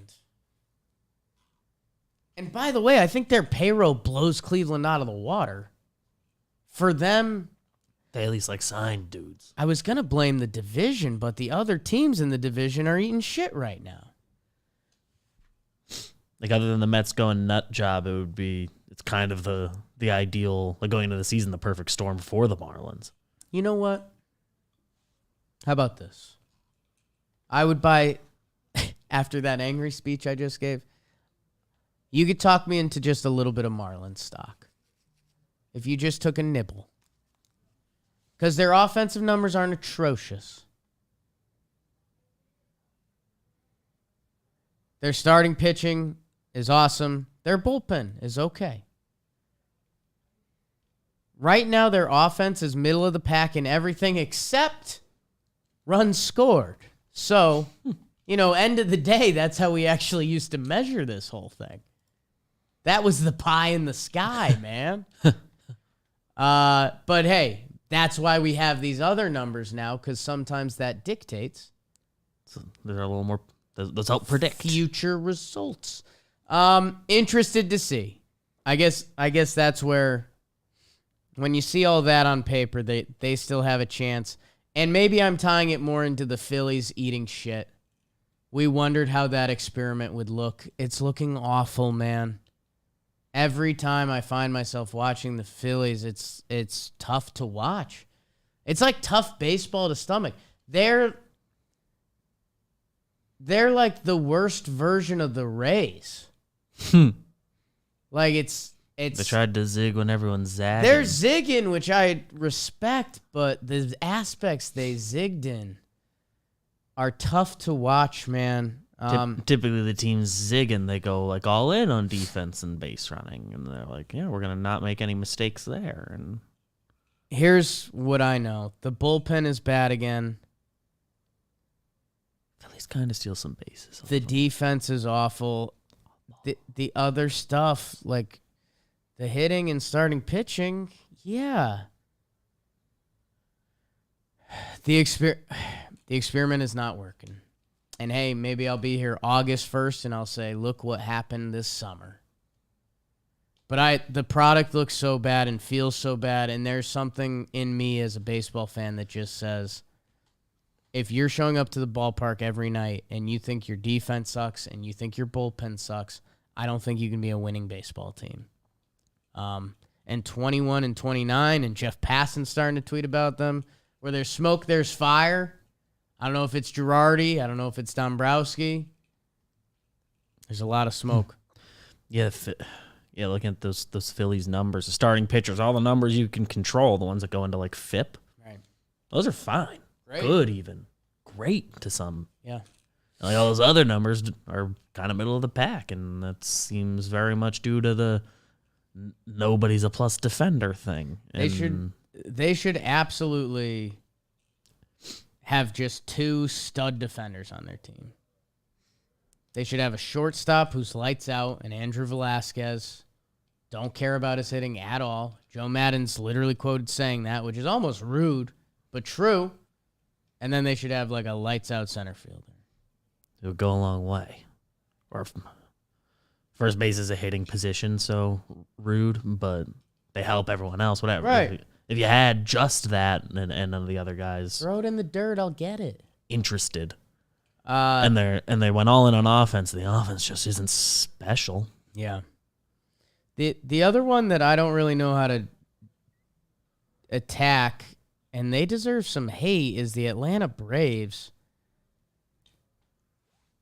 And by the way, I think their payroll blows Cleveland out of the water. For them, they at least signed dudes. I was going to blame the division, but the other teams in the division are eating shit right now. Like, other than the Mets going nut job, it's kind of the ideal, going into the season, the perfect storm for the Marlins. You know what? How about this? I would buy, after that angry speech I just gave, you could talk me into just a little bit of Marlins stock. If you just took a nibble. Because their offensive numbers aren't atrocious. Their starting pitching is awesome. Their bullpen is okay. Right now, their offense is middle of the pack in everything except runs scored. So, end of the day, that's how we actually used to measure this whole thing. That was the pie in the sky, man. But hey, that's why we have these other numbers now, because sometimes that dictates. So they're a little more. Those help predict future results. Interested to see. I guess that's where, when you see all that on paper, they still have a chance. And maybe I'm tying it more into the Phillies eating shit. We wondered how that experiment would look. It's looking awful, man. Every time I find myself watching the Phillies, it's tough to watch. It's like tough baseball to stomach. They're like the worst version of the Rays. Like it's they tried to zig when everyone's zagging. They're zigging, which I respect, but the aspects they zigged in are tough to watch, man. Typically, the teams zigging, they go all in on defense and base running, and they're like, "Yeah, we're gonna not make any mistakes there." And here's what I know: the bullpen is bad again. Phillies kind of steal some bases. The defense is awful. The other stuff, like the hitting and starting pitching, yeah. The experiment is not working. And hey, maybe I'll be here August 1st and I'll say, look what happened this summer. But the product looks so bad and feels so bad, and there's something in me as a baseball fan that just says, if you're showing up to the ballpark every night and you think your defense sucks and you think your bullpen sucks, I don't think you can be a winning baseball team. And 21 and 29, and Jeff Passan's starting to tweet about them, where there's smoke, there's fire. I don't know if it's Girardi. I don't know if it's Dombrowski. There's a lot of smoke. Yeah, looking at those Phillies numbers, the starting pitchers, all the numbers you can control, the ones that go into like FIP. Right. Those are fine. Great. Good even. Great to some. Yeah. Like all those other numbers are kind of middle of the pack, and that seems very much due to the nobody's a plus defender thing. They should absolutely have just 2 stud defenders on their team. They should have a shortstop who's lights out, and Andrew Velasquez. Don't care about his hitting at all. Joe Maddon's literally quoted saying that, which is almost rude, but true. And then they should have like a lights out center fielder. It would go a long way. Or first base is a hitting position, so rude, but they help everyone else, whatever. Right. If you had just that and none of the other guys Throw it in the dirt, I'll get it. interested, and they went all in on offense, the offense just isn't special. Yeah. The other one that I don't really know how to attack, and they deserve some hate, is the Atlanta Braves.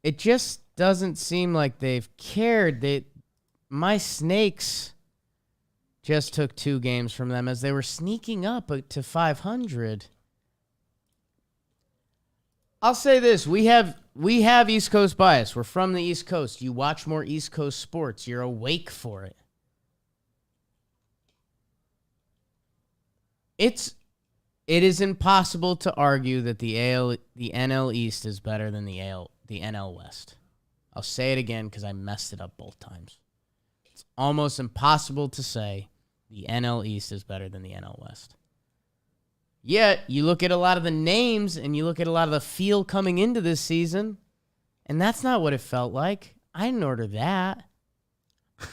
It just doesn't seem like they've cared. My Snakes just took 2 games from them as they were sneaking up to 500. I'll say this. We have East Coast bias. We're from the East Coast. You watch more East Coast sports. You're awake for it. It is impossible to argue that the NL East is better than the NL West. I'll say it again because I messed it up both times. It's almost impossible to say the NL East is better than the NL West. Yet, you look at a lot of the names and you look at a lot of the feel coming into this season, and that's not what it felt like. I didn't order that. I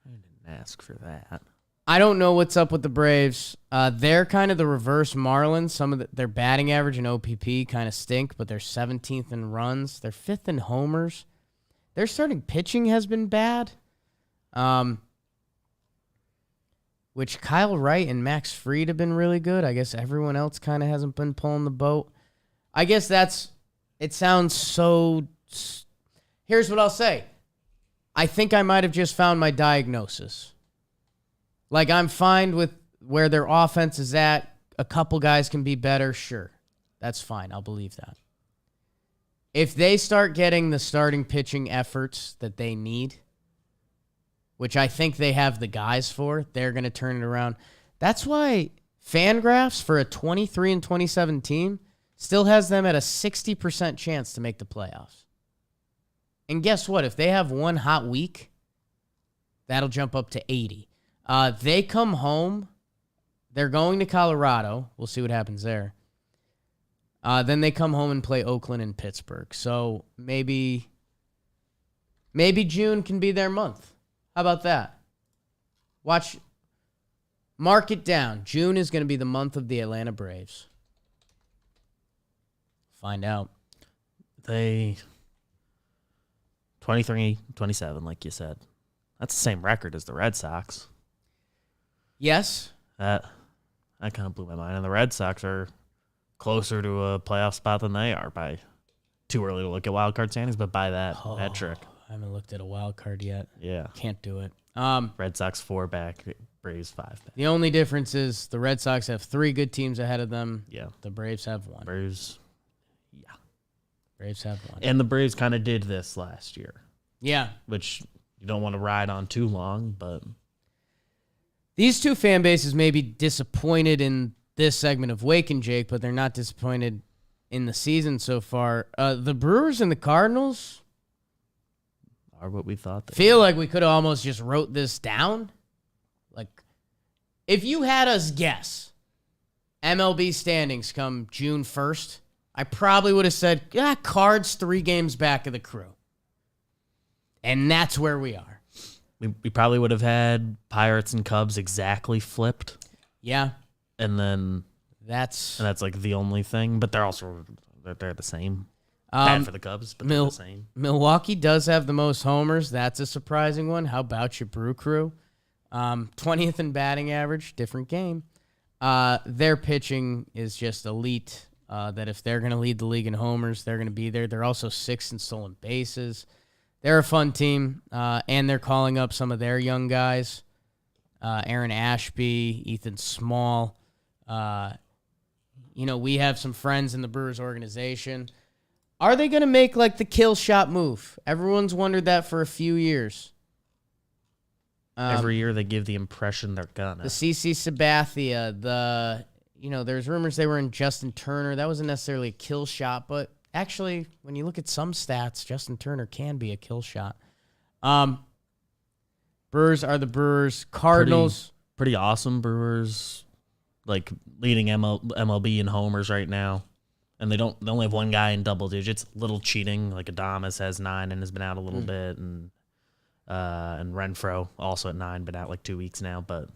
didn't ask for that. I don't know what's up with the Braves. They're kind of the reverse Marlins. Their batting average and OPP kind of stink, but they're 17th in runs. They're 5th in homers. Their starting pitching has been bad, which Kyle Wright and Max Fried have been really good. I guess everyone else kind of hasn't been pulling the boat. I guess it sounds so... Here's what I'll say. I think I might have just found my diagnosis. Like, I'm fine with where their offense is at. A couple guys can be better. Sure. That's fine. I'll believe that. If they start getting the starting pitching efforts that they need, which I think they have the guys for, they're going to turn it around. That's why Fangraphs for a 23-27 team still has them at a 60% chance to make the playoffs. And guess what? If they have one hot week, that'll jump up to 80. They come home. They're going to Colorado. We'll see what happens there. Then they come home and play Oakland and Pittsburgh. So maybe June can be their month. How about that? Mark it down. June is going to be the month of the Atlanta Braves. Find out. They 23-27, like you said. That's the same record as the Red Sox. Yes. That kind of blew my mind. And the Red Sox are closer to a playoff spot than they are by too early to look at wild card standings, but by that metric. I haven't looked at a wild card yet. Yeah. Can't do it. Red Sox 4 back, Braves 5 back. The only difference is the Red Sox have 3 good teams ahead of them. Yeah. The Braves have 1. Braves have 1. And the Braves kind of did this last year. Yeah. Which you don't want to ride on too long, but... These two fan bases may be disappointed in this segment of Wake and Jake, but they're not disappointed in the season so far. The Brewers and the Cardinals are what we thought. Feel like we could have almost just wrote this down. Like, if you had us guess MLB standings come June 1st, I probably would have said, Cards 3 games back of the Crew. And that's where we are. We probably would have had Pirates and Cubs exactly flipped. Yeah. And then that's like the only thing, but they're the same. Bad for the Cubs, but they're the same. Milwaukee does have the most homers. That's a surprising one. How about your Brew Crew? 20th in batting average, different game. Their pitching is just elite. That if they're going to lead the league in homers, they're going to be there. They're also 6th in stolen bases. they're a fun team, and they're calling up some of their young guys. Aaron Ashby, Ethan Small. We have some friends in the Brewers organization. Are they going to make like the kill shot move? Everyone's wondered that for a few years. Every year they give the impression they're gonna. The CC Sabathia, there's rumors they were in Justin Turner. That wasn't necessarily a kill shot, but actually, when you look at some stats, Justin Turner can be a kill shot. Brewers are the Brewers. Cardinals. Pretty awesome Brewers, like leading MLB in homers right now. And they only have one guy in double digits. Little cheating, like Adames has 9 and has been out a little bit, and Renfroe also at 9, been out like 2 weeks now. But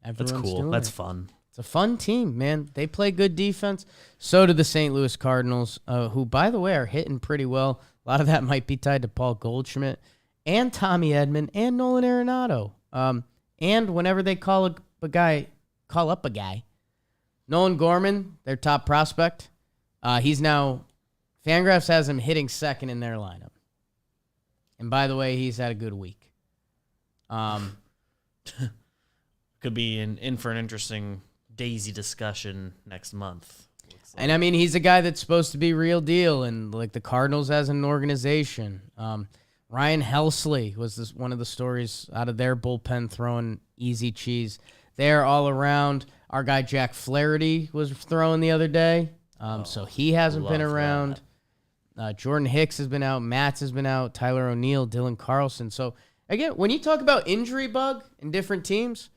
Everyone's that's cool. doing That's it. fun. It's a fun team, man. They play good defense. So do the St. Louis Cardinals, who, by the way, are hitting pretty well. A lot of that might be tied to Paul Goldschmidt and Tommy Edman and Nolan Arenado. And whenever they call up a guy, Nolan Gorman, their top prospect, he's now, Fangraphs has him hitting second in their lineup. And by the way, he's had a good week. Could be in for an interesting Daisy discussion next month. And I mean, he's a guy that's supposed to be real deal, and like the Cardinals as an organization. Ryan Helsley was one of the stories out of their bullpen throwing easy cheese. They're all around. Our guy Jack Flaherty was throwing the other day, so he hasn't been around. Jordan Hicks has been out. Matz has been out. Tyler O'Neill, Dylan Carlson. So again, when you talk about injury bug in different teams,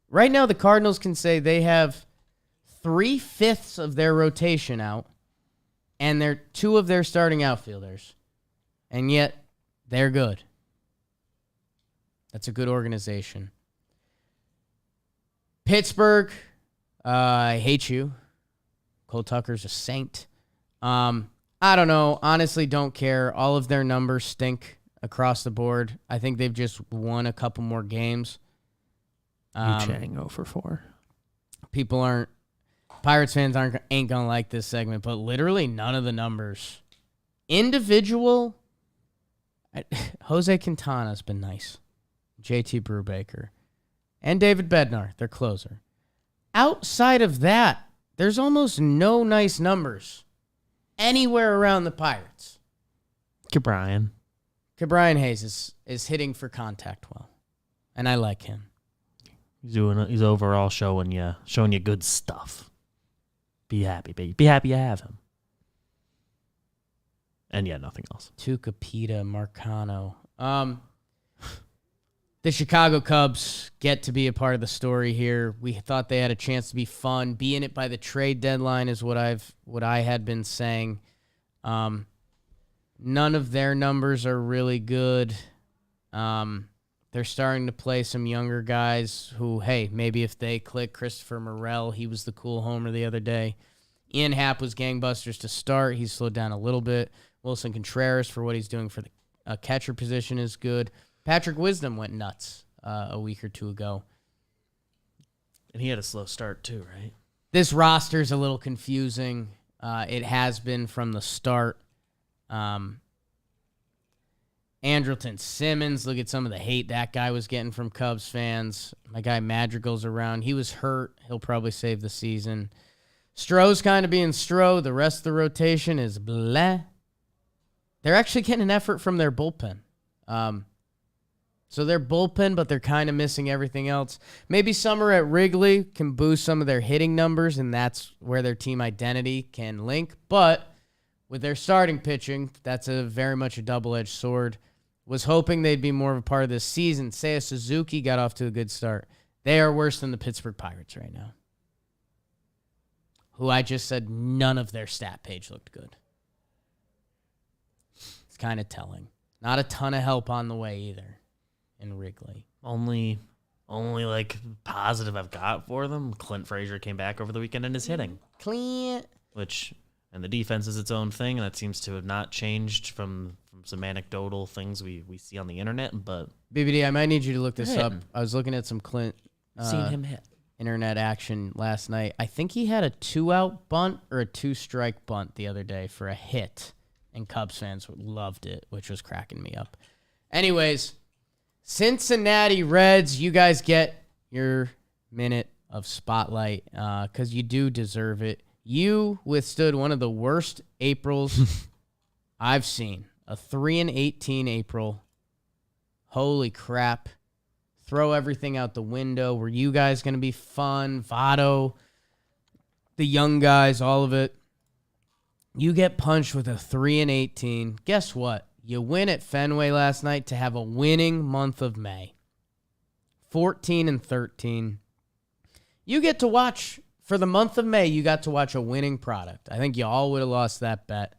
right now the Cardinals can say they have 3/5 of their rotation out, and they're 2 of their starting outfielders, and yet they're good. That's a good organization. Pittsburgh, I hate you. Cole Tucker's a saint. I don't know. Honestly, don't care. All of their numbers stink across the board. I think they've just won a couple more games. Chang 0 for 4. Pirates fans ain't gonna like this segment, but literally none of the numbers. Individual, Jose Quintana's been nice. JT Brubaker. And David Bednar, their closer. Outside of that, there's almost no nice numbers anywhere around the Pirates. Ke'Bryan Hayes is hitting for contact well, and I like him. He's overall showing you good stuff. Be happy, baby. Be happy you have him. And yeah, nothing else. Tucapita, Marcano. The Chicago Cubs get to be a part of the story here. We thought they had a chance to be fun. Be in it by the trade deadline is what I had been saying. None of their numbers are really good. They're starting to play some younger guys who, hey, maybe if they click, Christopher Morel, he was the cool homer the other day. Ian Happ was gangbusters to start. He's slowed down a little bit. Wilson Contreras, for what he's doing for the catcher position, is good. Patrick Wisdom went nuts a week or 2 ago. And he had a slow start too, right? This roster's a little confusing. It has been from the start. Andrelton Simmons, look at some of the hate that guy was getting from Cubs fans. My guy Madrigal's around. He was hurt. He'll probably save the season. Stroh's kind of being Stroh. The rest of the rotation is bleh. They're actually getting an effort from their bullpen. So they're bullpen, but they're kind of missing everything else. Maybe Summer at Wrigley can boost some of their hitting numbers, and that's where their team identity can link. But with their starting pitching, that's very much a double-edged sword. Was hoping they'd be more of a part of this season. Seiya Suzuki got off to a good start. They are worse than the Pittsburgh Pirates right now, who I just said none of their stat page looked good. It's kind of telling. Not a ton of help on the way either in Wrigley. Only like positive I've got for them. Clint Frazier came back over the weekend and is hitting. Clint. And the defense is its own thing, and that seems to have not changed from some anecdotal things we see on the internet. But BBD, I might need you to look this up. I was looking at some Clint seen him hit internet action last night. I think he had a 2-out bunt or a 2-strike bunt the other day for a hit and Cubs fans loved it, which was cracking me up. Anyways, Cincinnati Reds, you guys get your minute of spotlight because you do deserve it. You withstood one of the worst Aprils I've seen. A 3-18 April. Holy crap. Throw everything out the window. Were you guys going to be fun? Votto, the young guys, all of it. You get punched with a 3-18. Guess what? You win at Fenway last night to have a winning month of May. 14-13. You get to watch, for the month of May, you got to watch a winning product. I think you all would have lost that bet.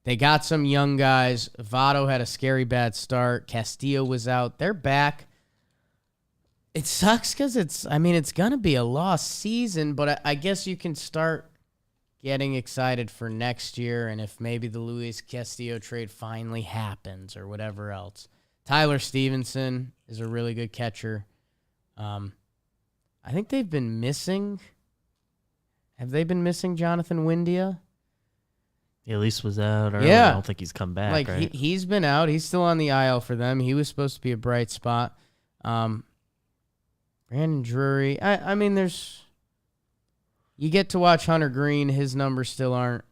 They got some young guys. Votto had a scary bad start. Castillo was out. They're back. It sucks because it's going to be a lost season, but I guess you can start getting excited for next year and if maybe the Luis Castillo trade finally happens or whatever else. Tyler Stevenson is a really good catcher. I think they've been missing. Have they been missing Jonathan Windia? He at least was out early. Yeah. I don't think he's come back, Like right? he's been out. He's still on the IL for them. He was supposed to be a bright spot. Brandon Drury. You get to watch Hunter Green. His numbers still aren't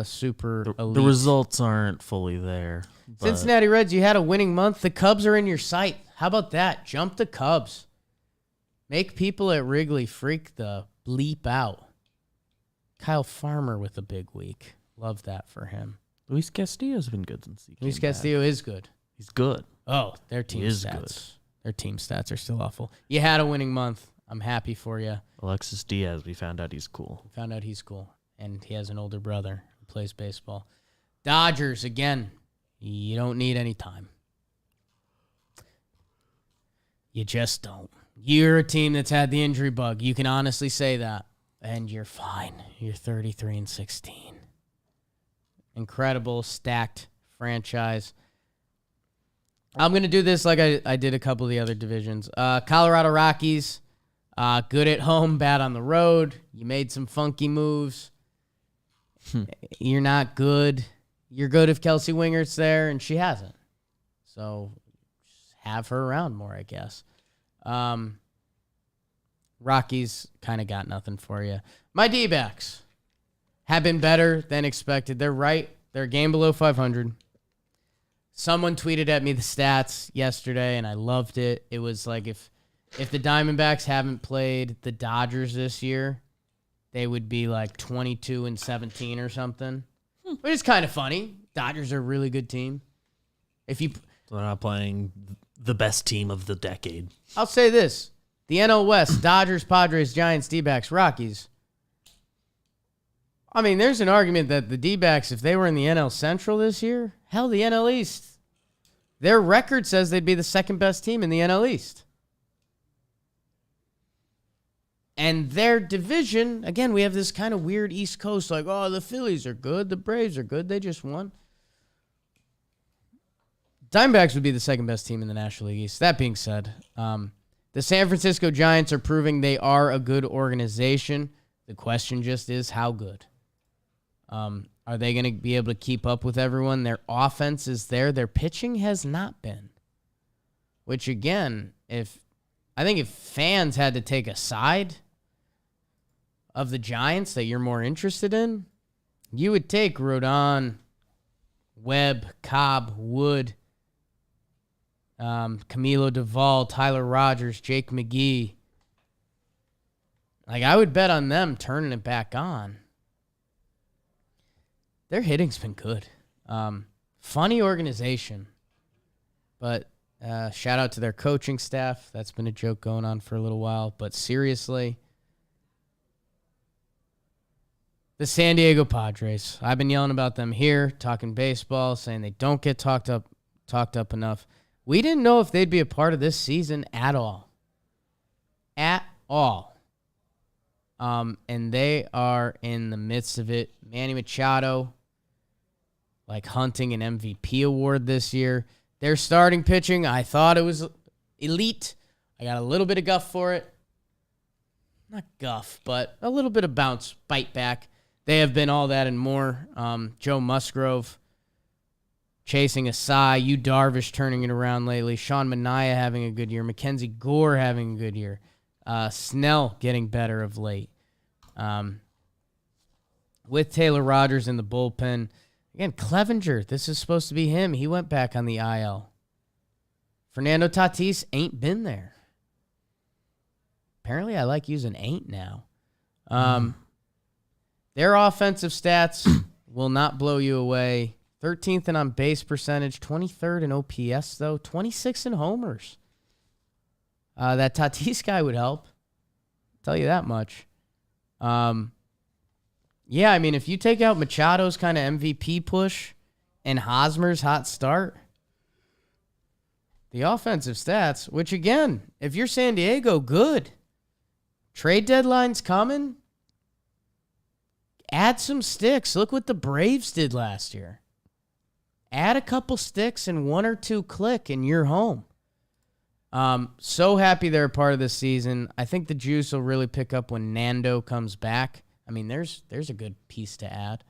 super elite. The results aren't fully there. But Cincinnati Reds, you had a winning month. The Cubs are in your sight. How about that? Jump the Cubs. Make people at Wrigley freak the bleep out. Kyle Farmer with a big week. Love that for him. Luis Castillo's been good since he came Luis back. Castillo is good. He's good. Oh, their team He is stats. good. Their team stats are still awful. You had a winning month. I'm happy for you. Alexis Diaz, we found out he's cool. Found out he's cool. And he has an older brother who plays baseball. Dodgers, again, you don't need any time. You just don't. You're a team that's had the injury bug. You can honestly say that. And you're fine. You're 33-16. Incredible, stacked franchise. I'm going to do this like I did a couple of the other divisions. Colorado Rockies, good at home, bad on the road. You made some funky moves. You're not good. You're good if Kelsey Wingert's there, and she hasn't. So just have her around more, I guess. Rockies kind of got nothing for you. My D-backs have been better than expected. They're right. They're a game below 500. Someone tweeted at me the stats yesterday, and I loved it. It was like if the Diamondbacks haven't played the Dodgers this year, they would be like 22-17 or something. But it's kind of funny. Dodgers are a really good team. They're not playing the best team of the decade. I'll say this. The NL West, Dodgers, Padres, Giants, D-backs, Rockies. I mean, there's an argument that the D-backs, if they were in the NL Central this year, hell, the NL East, their record says they'd be the second best team in the NL East. And their division, again, we have this kind of weird East Coast, like, oh, the Phillies are good, the Braves are good, they just won. Diamondbacks would be the second best team in the National League East. That being said, the San Francisco Giants are proving they are a good organization. The question just is how good. Are they going to be able to keep up with everyone? Their offense is there. Their pitching has not been. Which, again, I think if fans had to take a side of the Giants that you're more interested in, you would take Rodon, Webb, Cobb, Wood, Camilo Duvall, Tyler Rogers, Jake McGee. Like, I would bet on them turning it back on. Their hitting's been good. Funny organization. But shout out to their coaching staff. That's been a joke going on for a little while. But seriously, the San Diego Padres. I've been yelling about them here, talking baseball, saying they don't get talked up enough. We didn't know if they'd be a part of this season at all. At all. And they are in the midst of it. Manny Machado, like hunting an MVP award this year. Their starting pitching, I thought it was elite. I got a little bit of guff for it. Not guff, but a little bit of bounce, bite back. They have been all that and more. Joe Musgrove, chasing a sigh. Yu Darvish turning it around lately. Sean Manaea having a good year. Mackenzie Gore having a good year. Snell getting better of late. With Taylor Rogers in the bullpen. Again, Clevenger, this is supposed to be him. He went back on the IL. Fernando Tatis ain't been there. Apparently, I like using ain't now. Their offensive stats will not blow you away. 13th in on base percentage, 23rd in OPS, though, 26th in homers. That Tatis guy would help. Tell you that much. Yeah, I mean, if you take out Machado's kind of MVP push and Hosmer's hot start, the offensive stats, which again, if you're San Diego, good. Trade deadline's coming. Add some sticks. Look what the Braves did last year. Add a couple sticks and one or two click and you're home. So happy they're a part of this season. I think the juice will really pick up when Nando comes back. I mean, there's a good piece to add.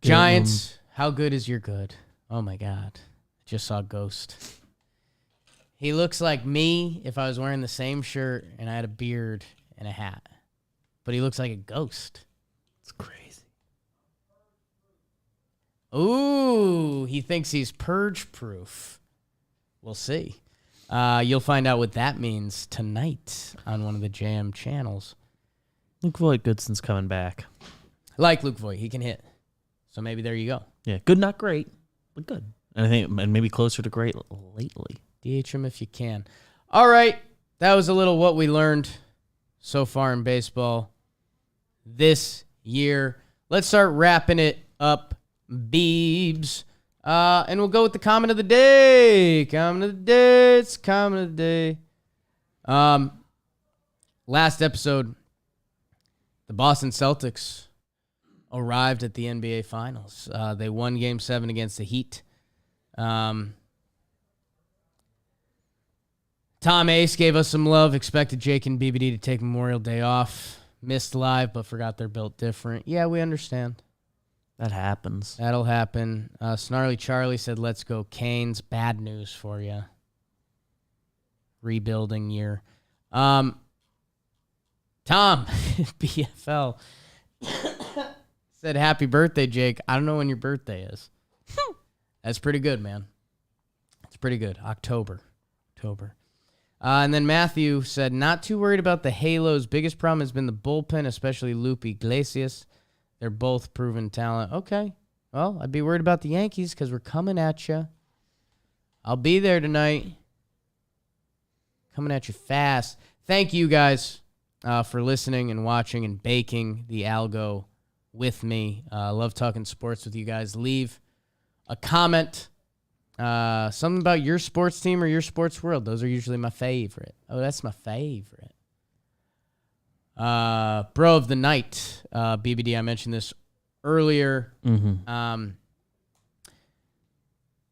Giants, how good is your good? Oh, my God. Just saw Ghost. He looks like me if I was wearing the same shirt and I had a beard and a hat. But he looks like a ghost. It's crazy. Ooh, he thinks he's purge-proof. We'll see. You'll find out what that means tonight on one of the JM channels. Luke Voigt Goodson's coming back. I like Luke Voigt. He can hit. So maybe there you go. Yeah, good, not great, but good. And I think and maybe closer to great lately. DH him if you can. All right. That was a little what we learned so far in baseball this year. Let's start wrapping it up, Beebs. And we'll go with the comment of the day. Comment of the day. It's comment of the day. Last episode, the Boston Celtics arrived at the NBA Finals. They won Game 7 against the Heat. Tom Ace gave us some love. Expected Jake and BBD to take Memorial Day off. Missed live, but forgot they're built different. Yeah, we understand. That happens. That'll happen. Snarly Charlie said, let's go Canes. Bad news for you. Rebuilding year. Tom, BFL, said, happy birthday, Jake. I don't know when your birthday is. That's pretty good, man. It's pretty good. October. And then Matthew said, not too worried about the Halos. Biggest problem has been the bullpen, especially Lupe Iglesias. They're both proven talent. Okay. Well, I'd be worried about the Yankees because we're coming at you. I'll be there tonight. Coming at you fast. Thank you guys for listening and watching and baking the algo with me. Love talking sports with you guys. Leave a comment. Something about your sports team or your sports world. Those are usually my favorite. Oh, that's my favorite. Bro of the night, BBD. I mentioned this earlier.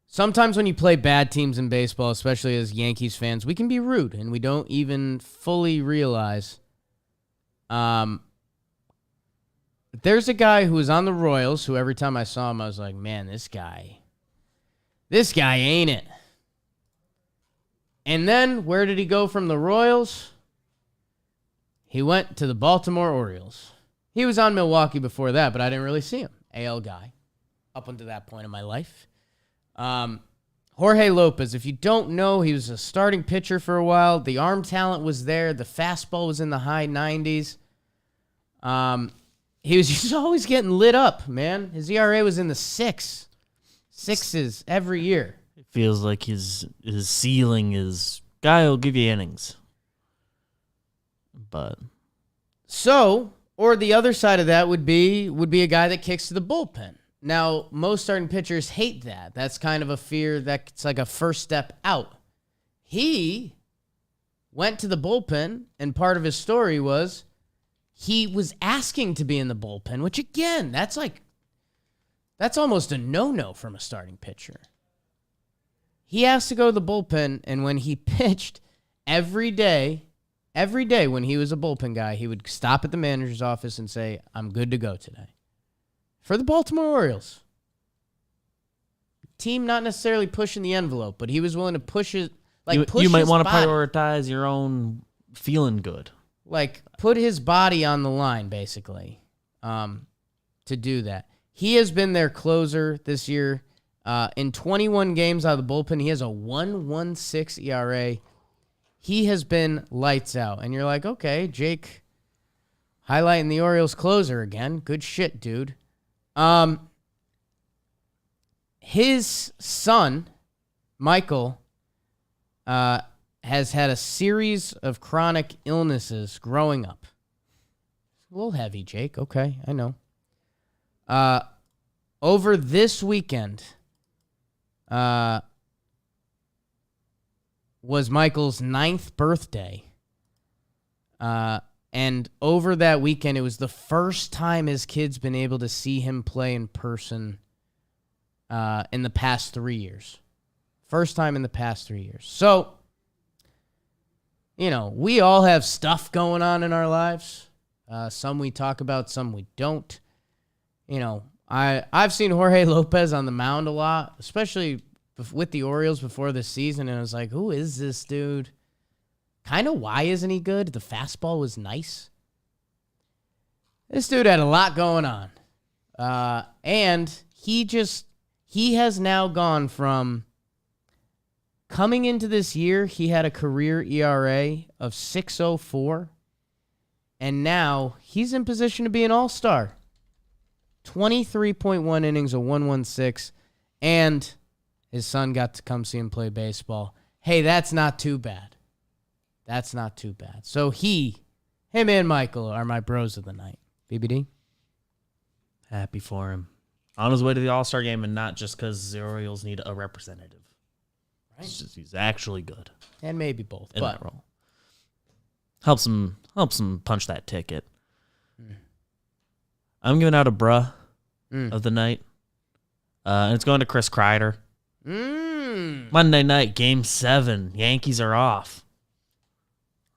Sometimes when you play bad teams in baseball, especially as Yankees fans, we can be rude and we don't even fully realize. There's a guy who was on the Royals who every time I saw him, I was like, man, this guy ain't it. And then where did he go from the Royals? He went to the Baltimore Orioles. He was on Milwaukee before that, but I didn't really see him. AL guy up until that point in my life. Jorge Lopez, if you don't know, he was a starting pitcher for a while. The arm talent was there. The fastball was in the high 90s. He was just always getting lit up, man. His ERA was in the sixes every year. It feels like his ceiling is guy will give you innings. But so, or the other side of that would be a guy that kicks to the bullpen. Now, most starting pitchers hate that. That's kind of a fear that's like a first step out. He went to the bullpen, and part of his story was he was asking to be in the bullpen, which again, that's almost a no-no from a starting pitcher. He asked to go to the bullpen, and when he pitched every day, every day when he was a bullpen guy, he would stop at the manager's office and say, I'm good to go today. For the Baltimore Orioles. Team not necessarily pushing the envelope, but he was willing to push it. You might want to prioritize your own feeling good. Like, put his body on the line, basically, to do that. He has been their closer this year. In 21 games out of the bullpen, he has a 1.16 ERA. He has been lights out. And you're like, okay, Jake, highlighting the Orioles closer again. Good shit, dude. His son, Michael, has had a series of chronic illnesses growing up. A little heavy, Jake. Okay, I know. Over this weekend was Michael's 9th birthday. And over that weekend, it was the first time his kid's been able to see him play in person in the past 3 years. First time in the past 3 years. So, we all have stuff going on in our lives. Some we talk about, some we don't. I've seen Jorge Lopez on the mound a lot, especially with the Orioles before this season, and I was like, who is this dude? Kind of why isn't he good? The fastball was nice. This dude had a lot going on. And he has now gone from coming into this year, he had a career ERA of 6.04, and now he's in position to be an all-star. 23.1 innings, a 1.16, and his son got to come see him play baseball. Hey, that's not too bad. That's not too bad. So him and Michael are my bros of the night. BBD? Happy for him. On his way to the All-Star game, and not just because the Orioles need a representative. Right. He's actually good. And maybe both. In that role. Helps him punch that ticket. I'm giving out a bruh of the night. And it's going to Chris Kreider. Monday night, Game 7. Yankees are off.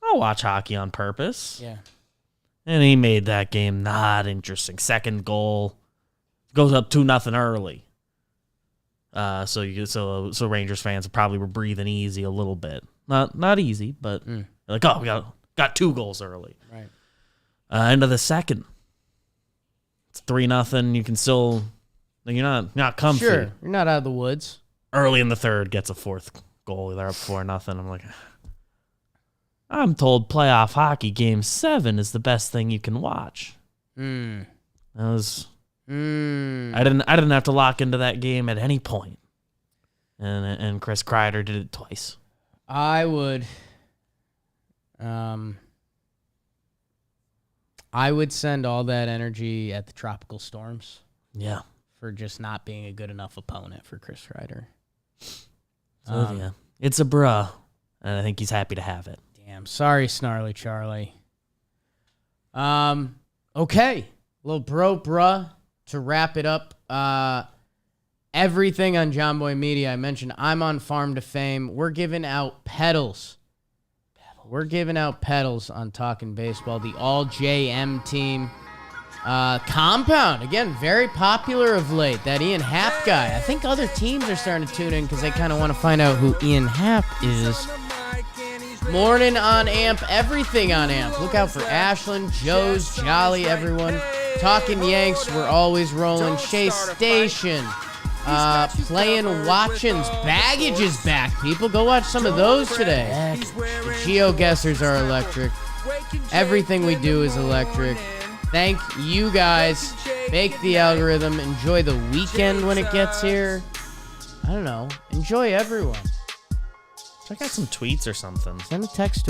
I'll watch hockey on purpose. Yeah. And he made that game not interesting. Second goal. Goes up 2-0 early. So Rangers fans probably were breathing easy a little bit. Not easy, but like, oh, we got 2 goals early. Right. End of the second. It's 3-0. You can still, you're not comfy. Sure, you're not out of the woods. Early in the third, gets a 4th goal. They're up 4-0. I'm like, I'm told playoff hockey Game 7 is the best thing you can watch. That was. I didn't have to lock into that game at any point. And Chris Kreider did it twice. I would send all that energy at the tropical storms. Yeah. For just not being a good enough opponent for Chris Kreider. So, yeah. It's a bruh, and I think he's happy to have it. Damn. Sorry, Snarly Charlie. Okay. Little bruh. To wrap it up, everything on John Boy Media. I mentioned I'm on Farm to Fame. We're giving out pedals. We're giving out pedals on Talking Baseball. The All JM team. Compound, again, very popular of late. That Ian Happ guy. I think other teams are starting to tune in because they kind of want to find out who Ian Happ is. Morning on AMP, everything on AMP. Look out for Ashland, Joe's, Jolly, everyone. Talking Yanks, we're always rolling. Shea Station, playing Watchins. Baggage is back, people. Go watch some of those today. The GeoGuessers are electric. Everything we do is electric. Thank you guys. Bake the algorithm. Enjoy the weekend when it gets here. I don't know. Enjoy everyone. Check out some tweets or something. Send a text to